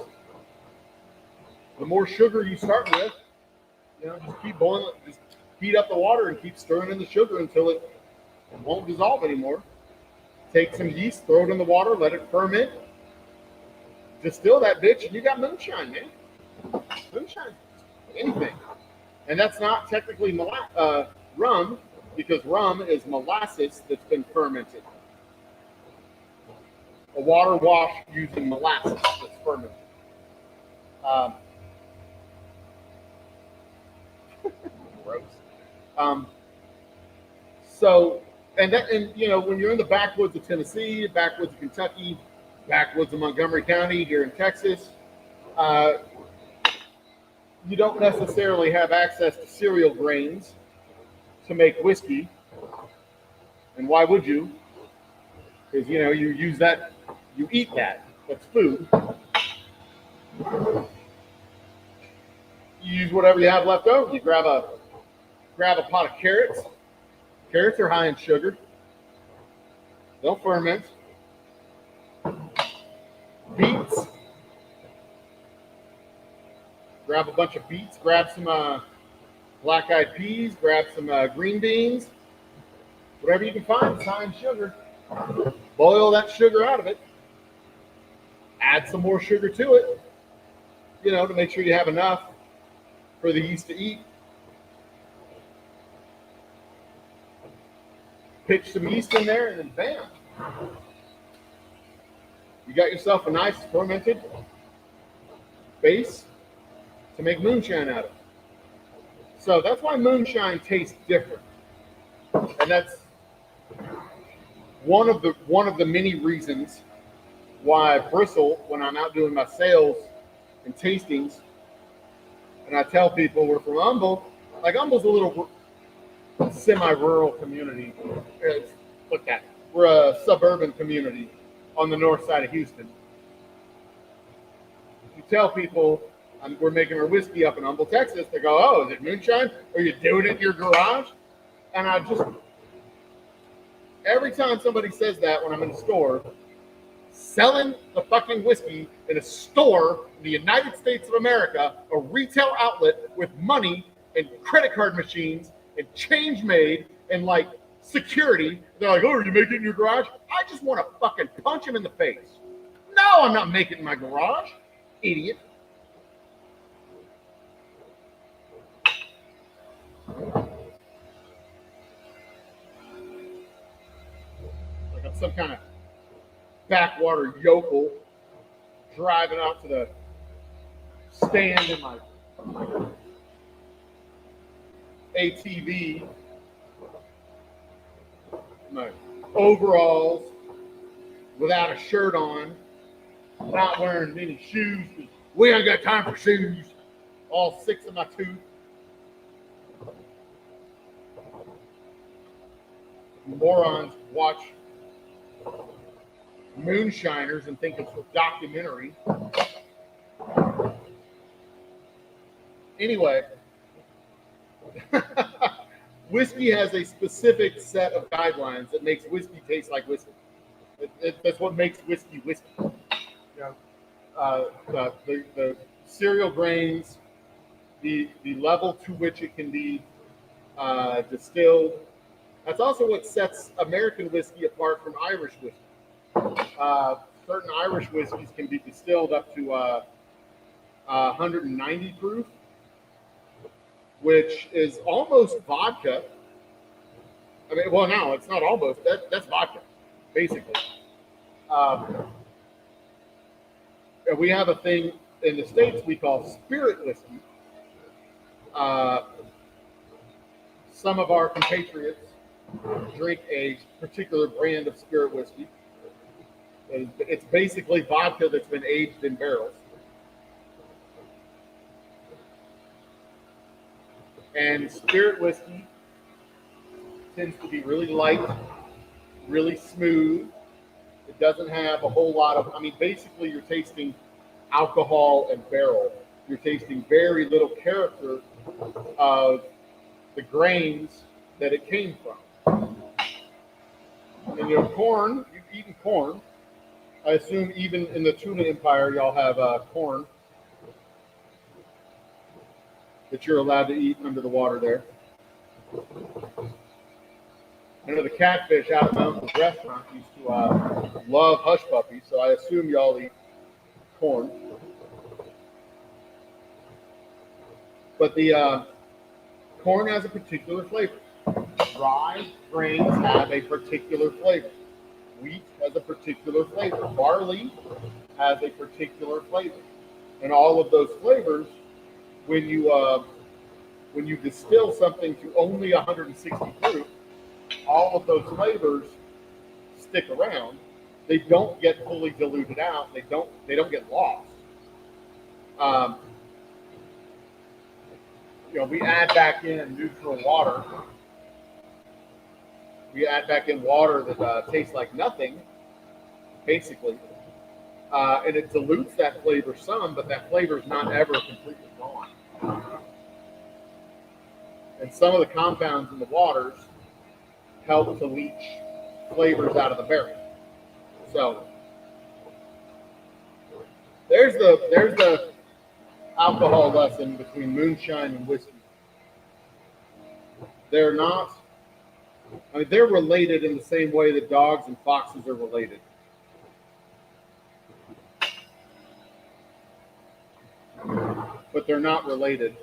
The more sugar you start with, just keep boiling, just heat up the water and keep stirring in the sugar until it won't dissolve anymore. Take some yeast, throw it in the water, let it ferment, distill that bitch, and you got moonshine, man. Moonshine, anything. And that's not technically rum, because rum is molasses that's been fermented. A water wash using molasses that's fermented. Gross. When you're in the backwoods of Tennessee, backwoods of Kentucky, backwoods of Montgomery County here in Texas, you don't necessarily have access to cereal grains to make whiskey. And why would you? Because, you use that, you eat that. That's food. You use whatever you have left over. You grab a pot of carrots. Carrots are high in sugar. They'll ferment. Beets. Grab a bunch of beets. Grab some black-eyed peas. Grab some green beans. Whatever you can find, it's high in sugar. Boil that sugar out of it. Add some more sugar to it, to make sure you have enough for the yeast to eat. pitch some yeast in there, and then bam, you got yourself a nice fermented base to make moonshine out of. So that's why moonshine tastes different, and that's one of the many reasons why I bristle when I'm out doing my sales and tastings, and I tell people we're from Humble. Like Humble's a little semi-rural community. Look at it. We're a suburban community on the north side of Houston. You tell people we're making our whiskey up in Humble, Texas, they go, "Oh, is it moonshine? Are you doing it in your garage?" And I just, every time somebody says that when I'm in a store, selling the fucking whiskey in a store in the United States of America, a retail outlet with money and credit card machines and change made and like security, they're like, "Oh, are you making it in your garage?" I just want to fucking punch him in the face. No, I'm not making it in my garage, idiot. Like I'm some kind of backwater yokel driving out to the stand in my ATV, my overalls, without a shirt on, not wearing any shoes. We ain't got time for shoes. All six of my tooth. Morons watch Moonshiners and think it's a documentary. Anyway, whiskey has a specific set of guidelines that makes whiskey taste like whiskey. That's what makes whiskey whiskey. You know, the cereal grains, the level to which it can be distilled. That's also what sets American whiskey apart from Irish whiskey. Certain Irish whiskeys can be distilled up to 190 proof, which is almost vodka. I mean, well, no, it's not almost. That's vodka, basically. And we have a thing in the States we call spirit whiskey. Some of our compatriots drink a particular brand of spirit whiskey. It's basically vodka that's been aged in barrels. And spirit whiskey tends to be really light, really smooth. It doesn't have a whole lot of, I mean, basically you're tasting alcohol and barrel. You're tasting very little character of the grains that it came from. And you know, corn, you've eaten corn. I assume even in the tuna empire, y'all have corn that you're allowed to eat under the water there. I know the catfish out at my uncle's restaurant used to love hush puppies, so I assume y'all eat corn. But the corn has a particular flavor. Rye grains have a particular flavor. Wheat has a particular flavor. Barley has a particular flavor. And all of those flavors, when you distill something to only 160 proof, all of those flavors stick around. They don't get fully diluted out. They don't get lost. We add back in neutral water. We add back in water that tastes like nothing, basically, and it dilutes that flavor some, but that flavor is not ever completely gone. And some of the compounds in the waters help to leach flavors out of the berry. So there's the alcohol lesson between moonshine and whiskey. They're not. I mean, they're related in the same way that dogs and foxes are related. But they're not related.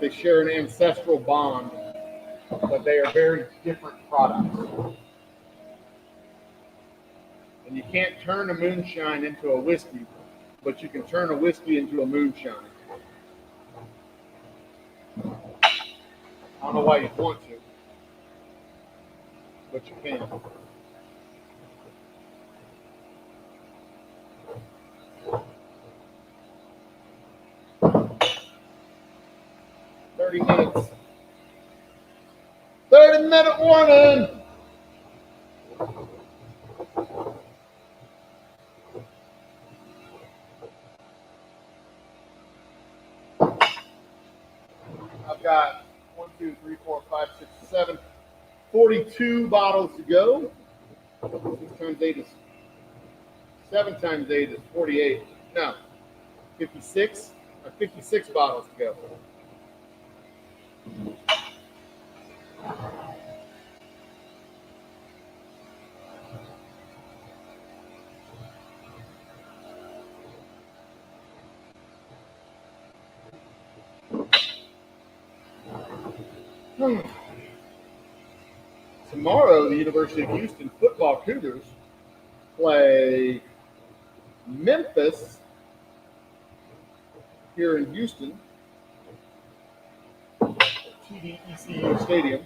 they share an ancestral bond, but they are very different products. And you can't turn a moonshine into a whiskey, but you can turn a whiskey into a moonshine. I don't know why you'd want to, but you can. "30 minutes. 30-minute warning." I've got 1, 2, 3, 4, 5, 6, 7, 42 bottles to go. 6 times 8 is 7 times 8 is 48. No, 56. 56 bottles to go. Tomorrow, the University of Houston football Cougars play Memphis here in Houston, TD-ECU Stadium.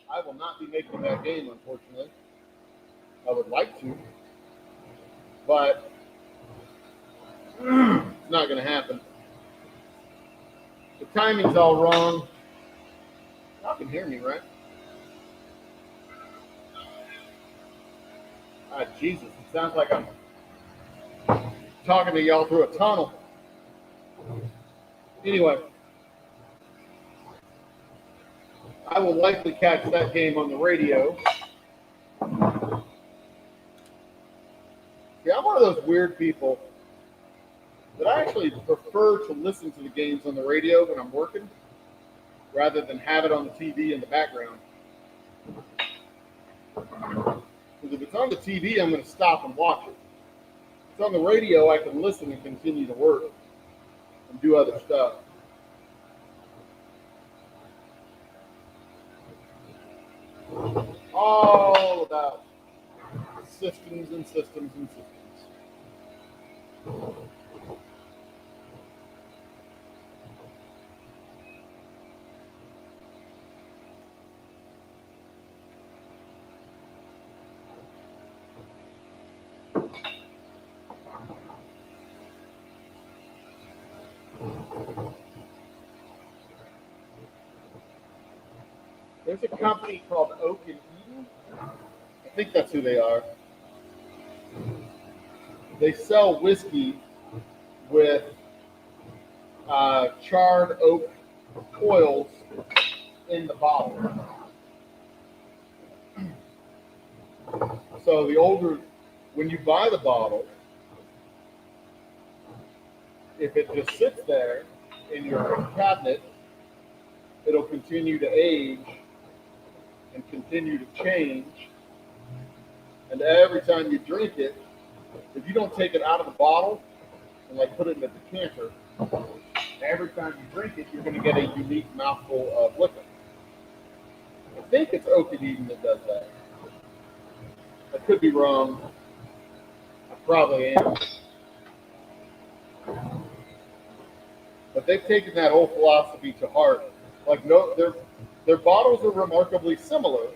I will not be making that game, unfortunately. I would like to, but it's not going to happen. The timing's all wrong. Y'all can hear me, right? Ah, Jesus, it sounds like I'm talking to y'all through a tunnel. Anyway, I will likely catch that game on the radio. See, I'm one of those weird people that I actually prefer to listen to the games on the radio when I'm working rather than have it on the TV in the background. Because if it's on the TV, I'm going to stop and watch it. If it's on the radio, I can listen and continue to work and do other stuff. All about systems and systems and systems. There's a company called Oak and Eden. I think that's who they are. They sell whiskey with charred oak oils in the bottle. So when you buy the bottle, if it just sits there in your cabinet, it'll continue to age and continue to change. And every time you drink it, if you don't take it out of the bottle and like put it in a decanter, every time you drink it, you're going to get a unique mouthful of liquor. I think it's Oak and Eden that does that. I could be wrong. I probably am. But they've taken that whole philosophy to heart. Like, no, their bottles are remarkably similar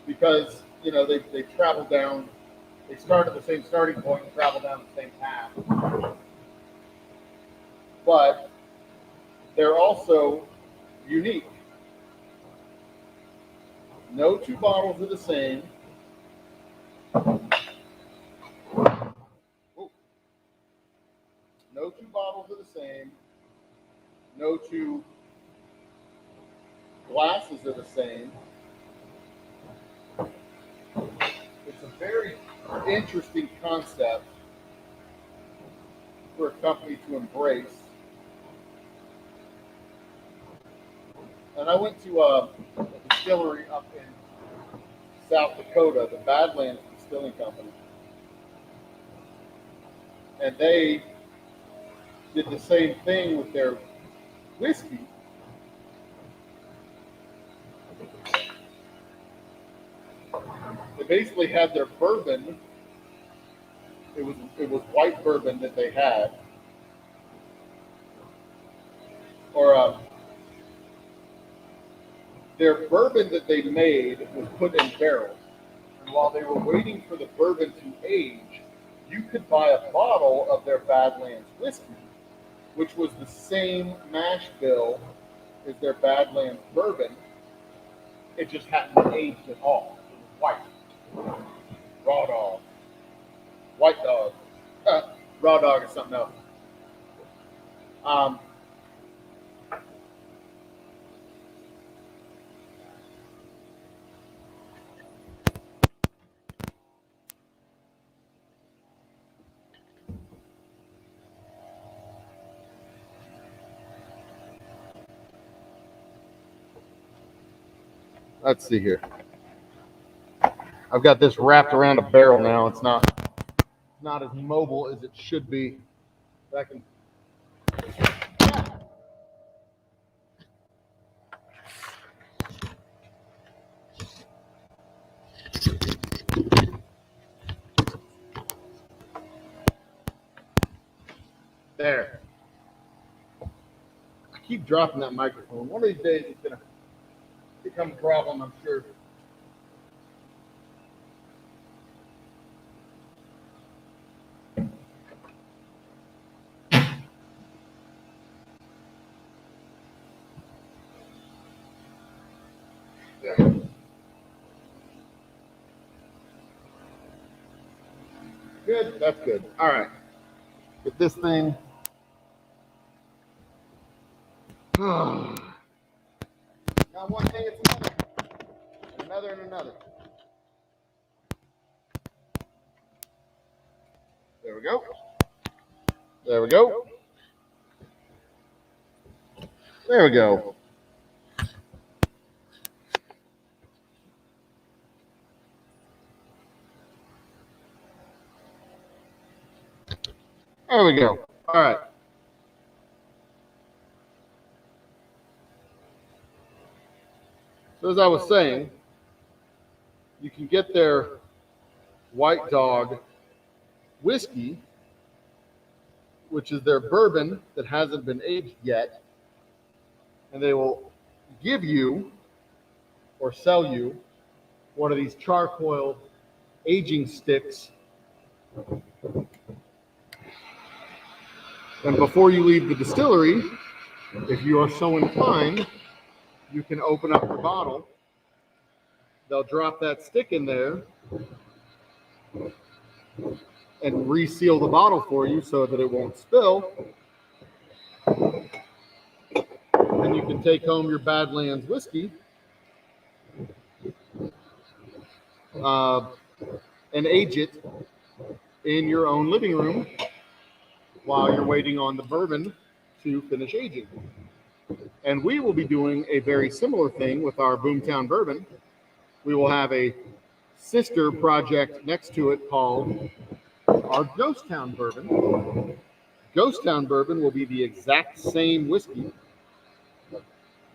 because, you know, they travel down, they start at the same starting point and travel down the same path. But they're also unique. No two bottles are the same. No two bottles are the same. No two glasses are the same. It's a very interesting concept for a company to embrace. And I went to a distillery up in South Dakota, the Badlands Distilling Company, and they did the same thing with their whiskey. They basically had their bourbon. It was white bourbon that they had, or their bourbon that they made was put in barrels. And while they were waiting for the bourbon to age, you could buy a bottle of their Badlands whiskey, which was the same mash bill as their Badlands bourbon. It just hadn't been aged at all. It was white. Raw dog. White dog. Raw dog is something else. Let's see here. I've got this wrapped around a barrel now. It's not as mobile as it should be. I can. There. I keep dropping that microphone. One of these days it's gonna become a problem, I'm sure. Good, that's good. All right. Get this thing. Now one thing it's another. And another and another. There we go. There we go. There we go. There we go. All right. So as I was saying, you can get their White Dog whiskey, which is their bourbon that hasn't been aged yet, and they will give you or sell you one of these charcoal aging sticks. And before you leave the distillery, if you are so inclined, you can open up your bottle. They'll drop that stick in there and reseal the bottle for you so that it won't spill. And you can take home your Badlands whiskey and age it in your own living room while you're waiting on the bourbon to finish aging. And we will be doing a very similar thing with our Boomtown Bourbon. We will have a sister project next to it called our Ghost Town Bourbon. Ghost Town Bourbon will be the exact same whiskey,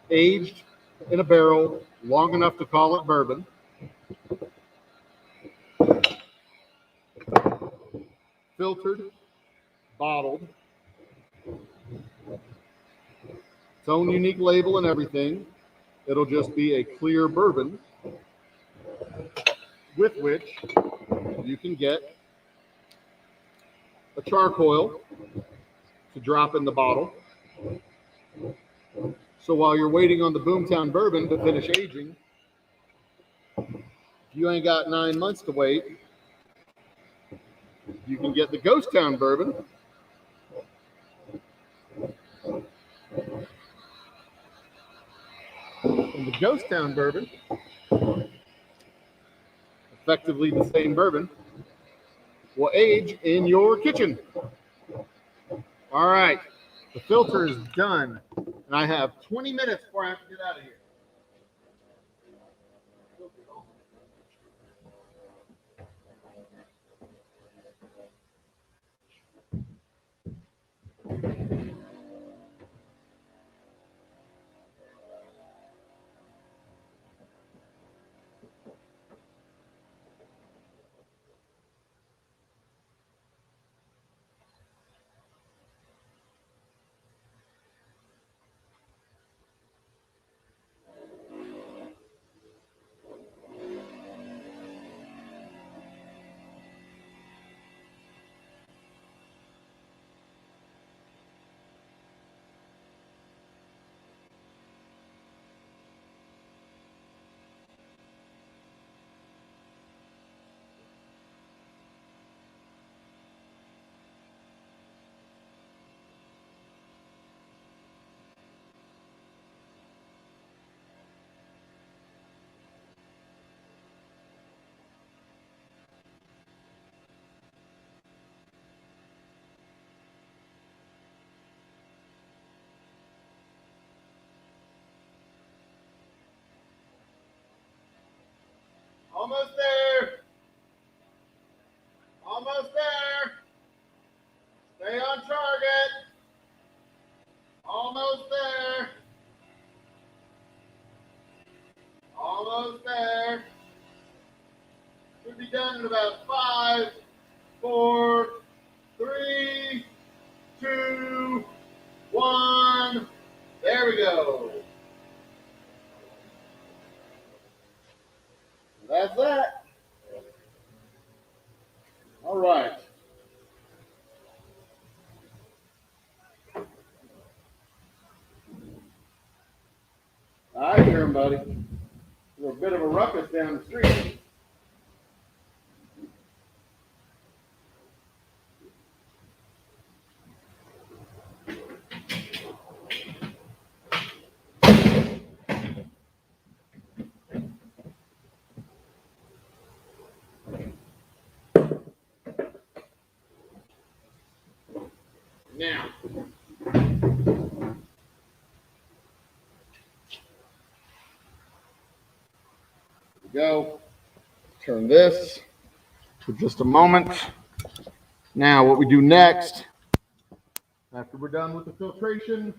aged in a barrel long enough to call it bourbon, filtered, bottled, its own unique label and everything. It'll just be a clear bourbon with which you can get a charcoal to drop in the bottle. So while you're waiting on the Boomtown Bourbon to finish aging, if you ain't got 9 months to wait, you can get the Ghost Town Bourbon. And the Ghost Town Bourbon, effectively the same bourbon, will age in your kitchen. All right, the filter is done, and I have 20 minutes before I have to get out of here. Almost there. Almost there. Stay on target. Almost there. Almost there. Should be done in about 5, 4, 3, 2, 1. There we go. That's that. All right. I hear him, buddy. There's a bit of a ruckus down the street. Now, go. Turn this for just a moment. Now, what we do next, after we're done with the filtration,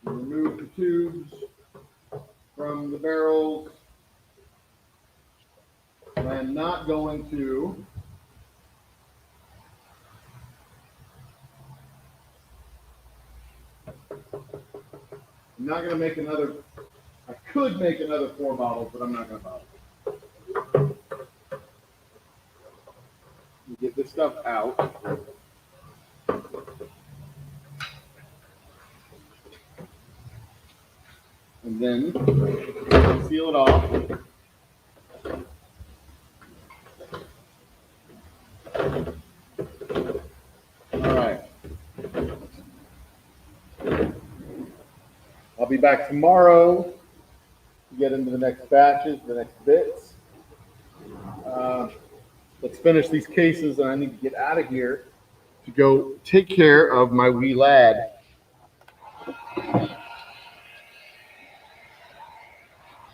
we remove the tubes from the barrels. I'm not going to make another. I could make another 4 bottles, but I'm not going to bother. Get this stuff out. And then seal it off. All right. I'll be back tomorrow to get into the next batches, the next bits. Let's finish these cases, and I need to get out of here to go take care of my wee lad.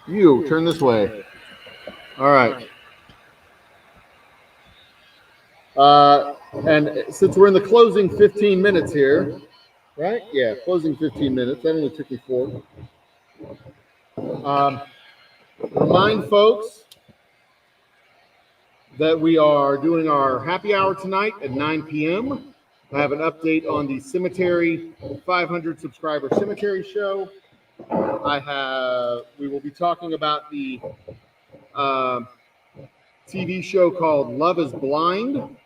You, turn this way. All right. And since we're in the closing 15 minutes here, right? Yeah, closing 15 minutes. That only took me 4. Remind folks that we are doing our happy hour tonight at 9 p.m. I have an update on the Cemetery 500 subscriber Cemetery show. We will be talking about the TV show called Love is Blind.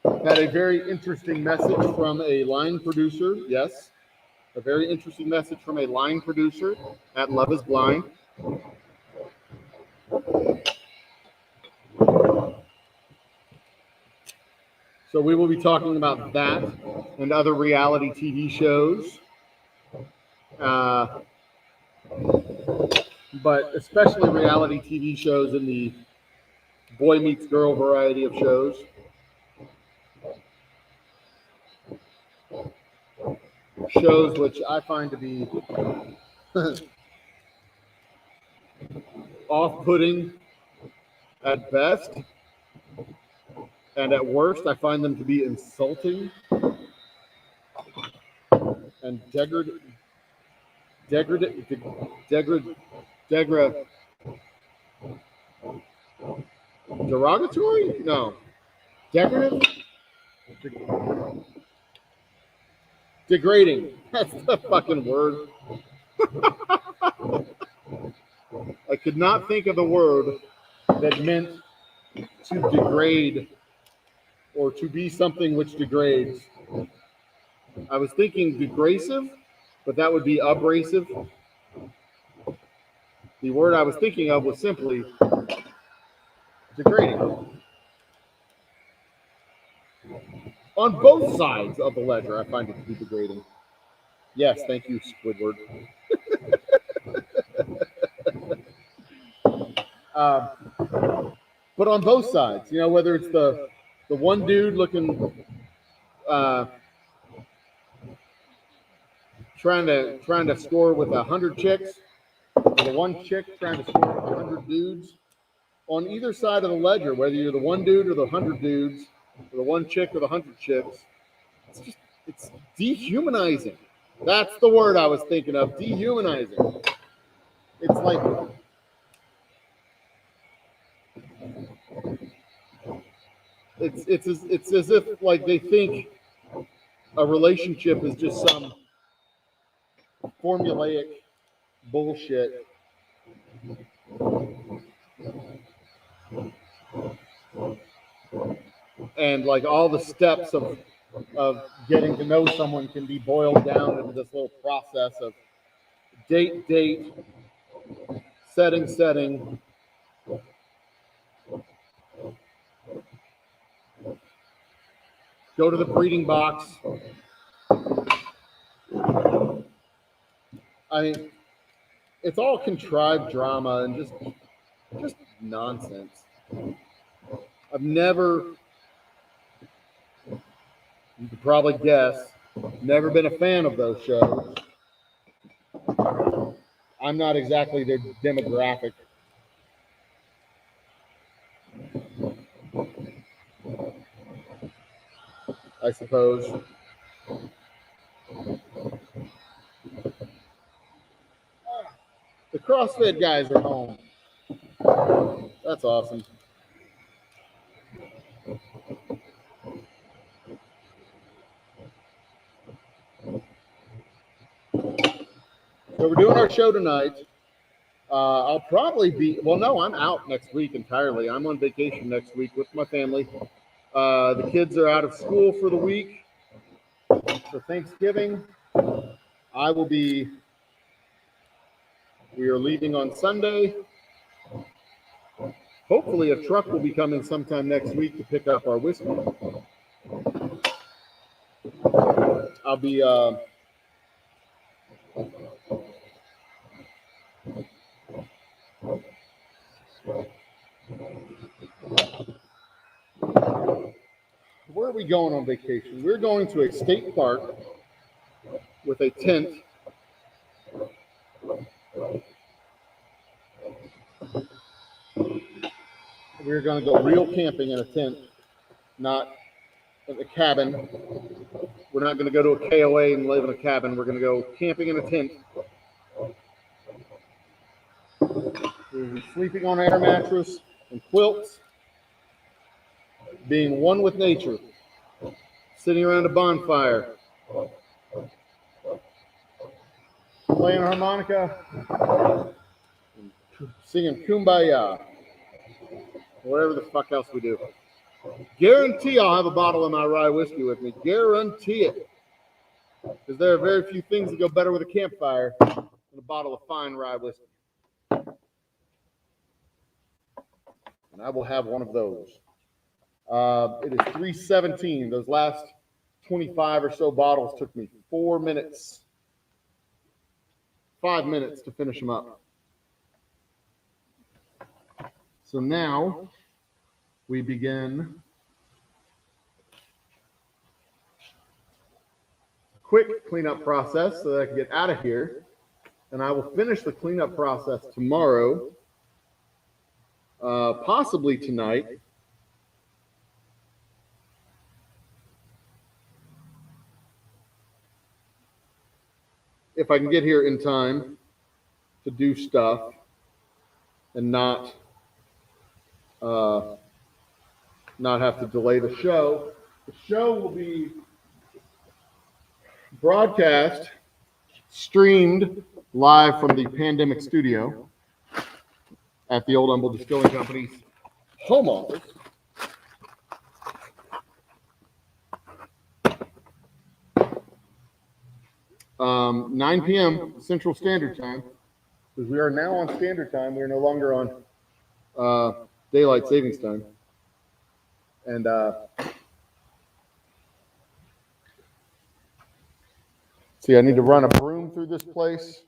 Had a very interesting message from a line producer. Yes, a very interesting message from a line producer at Love is Blind. So we will be talking about that and other reality TV shows. But especially reality TV shows in the boy meets girl variety of shows. Shows which I find to be off-putting at best, and at worst, I find them to be insulting and derogatory? No. Decorative? Degrading. That's the fucking word. I could not think of the word that meant to degrade or to be something which degrades. I was thinking degrasive, but that would be abrasive. The word I was thinking of was simply degrading. On both sides of the ledger, I find it to be degrading. Yes, thank you, Squidward. But on both sides, you know, whether it's the one dude looking, trying to score with 100 chicks, the one chick trying to score 100 dudes on either side of the ledger, whether you're the one dude or the 100 dudes, or the one chick or the 100 chicks. It's dehumanizing. That's the word I was thinking of, dehumanizing. It's like it's as if like they think a relationship is just some formulaic bullshit. And like all the steps of getting to know someone can be boiled down into this little process of date, setting, go to the breeding box. I mean, it's all contrived drama and just nonsense. I've never, you could probably guess, never been a fan of those shows. I'm not exactly their demographic. I suppose. The CrossFit guys are home. That's awesome. So we're doing our show tonight. I'll probably be, well, no, I'm out next week entirely. I'm on vacation next week with my family. The kids are out of school for the week. For Thanksgiving, we are leaving on Sunday. Hopefully a truck will be coming sometime next week to pick up our whiskey. I'll be, where are we going on vacation? We're going to a state park with a tent. We're going to go real camping in a tent, not in a cabin. We're not going to go to a KOA and live in a cabin. We're going to go camping in a tent. We'll be sleeping on an air mattress and quilts, being one with nature, sitting around a bonfire, playing harmonica, singing Kumbaya, whatever the fuck else we do. Guarantee I'll have a bottle of my rye whiskey with me. Guarantee it. Because there are very few things that go better with a campfire than a bottle of fine rye whiskey. And I will have one of those. It is 3:17. Those last 25 or so bottles took me 4 minutes. 5 minutes to finish them up. So now we begin a quick cleanup process so that I can get out of here. And I will finish the cleanup process tomorrow, possibly tonight. If I can get here in time to do stuff and not have to delay the show. The show will be broadcast, streamed live from the Pandemic Studio at the Old Humble Distilling Company's home office. Um, 9 p.m. Central Standard Time, because we are now on Standard Time. We are no longer on Daylight Savings Time. And see, I need to run a broom through this place.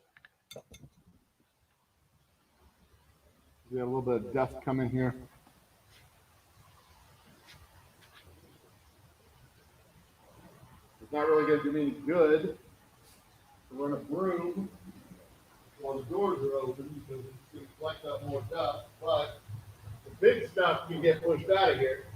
We got a little bit of dust coming here. It's not really going to do me any good to run a broom while the doors are open because it's going to collect up more dust, but the big stuff can get pushed out of here.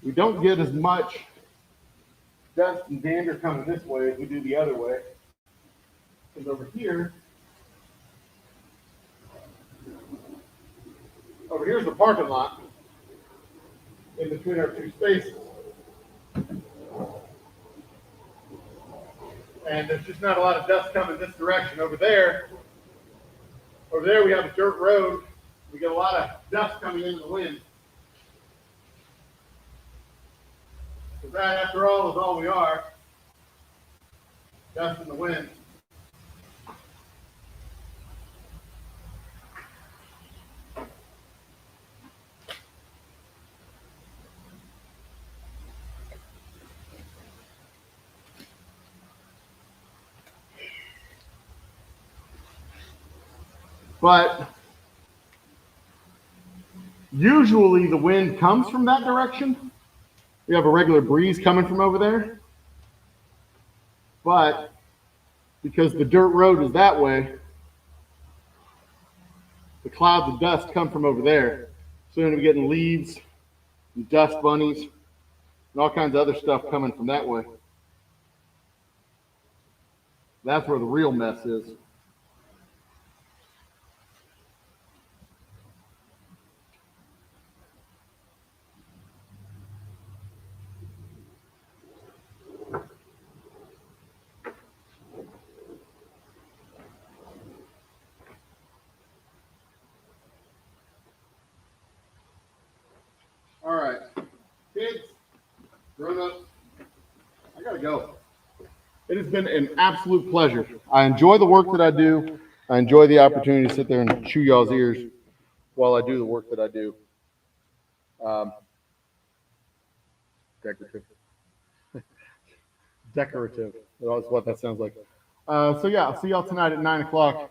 We don't get as much dust and dander coming this way as we do the other way. Because over here's the parking lot in between our two spaces. And there's just not a lot of dust coming this direction. Over there we have a dirt road. We get a lot of dust coming in the wind. So that, after all, is all we are. Dust in the wind. But usually the wind comes from that direction. We have a regular breeze coming from over there. But because the dirt road is that way, the clouds of dust come from over there. So you're going to be getting leaves and dust bunnies and all kinds of other stuff coming from that way. That's where the real mess is. All right, kids, grown-ups, I gotta go. It has been an absolute pleasure. I enjoy the work that I do. I enjoy the opportunity to sit there and chew y'all's ears while I do the work that I do. Decorative. Decorative. That's what that sounds like. So yeah, I'll see y'all tonight at 9 o'clock.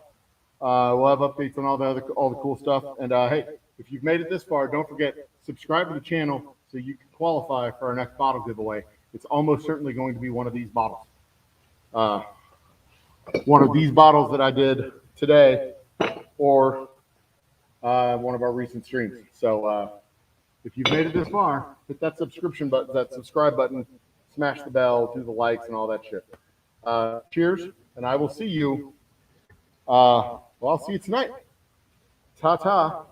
We'll have updates on all the cool stuff. And hey, if you've made it this far, don't forget, subscribe to the channel so you can qualify for our next bottle giveaway. It's almost certainly going to be one of these bottles. One of these bottles that I did today, or one of our recent streams. So if you've made it this far, hit that subscription button, that subscribe button, smash the bell, do the likes and all that shit. Cheers, and I will see you. Well, I'll see you tonight. Ta-ta.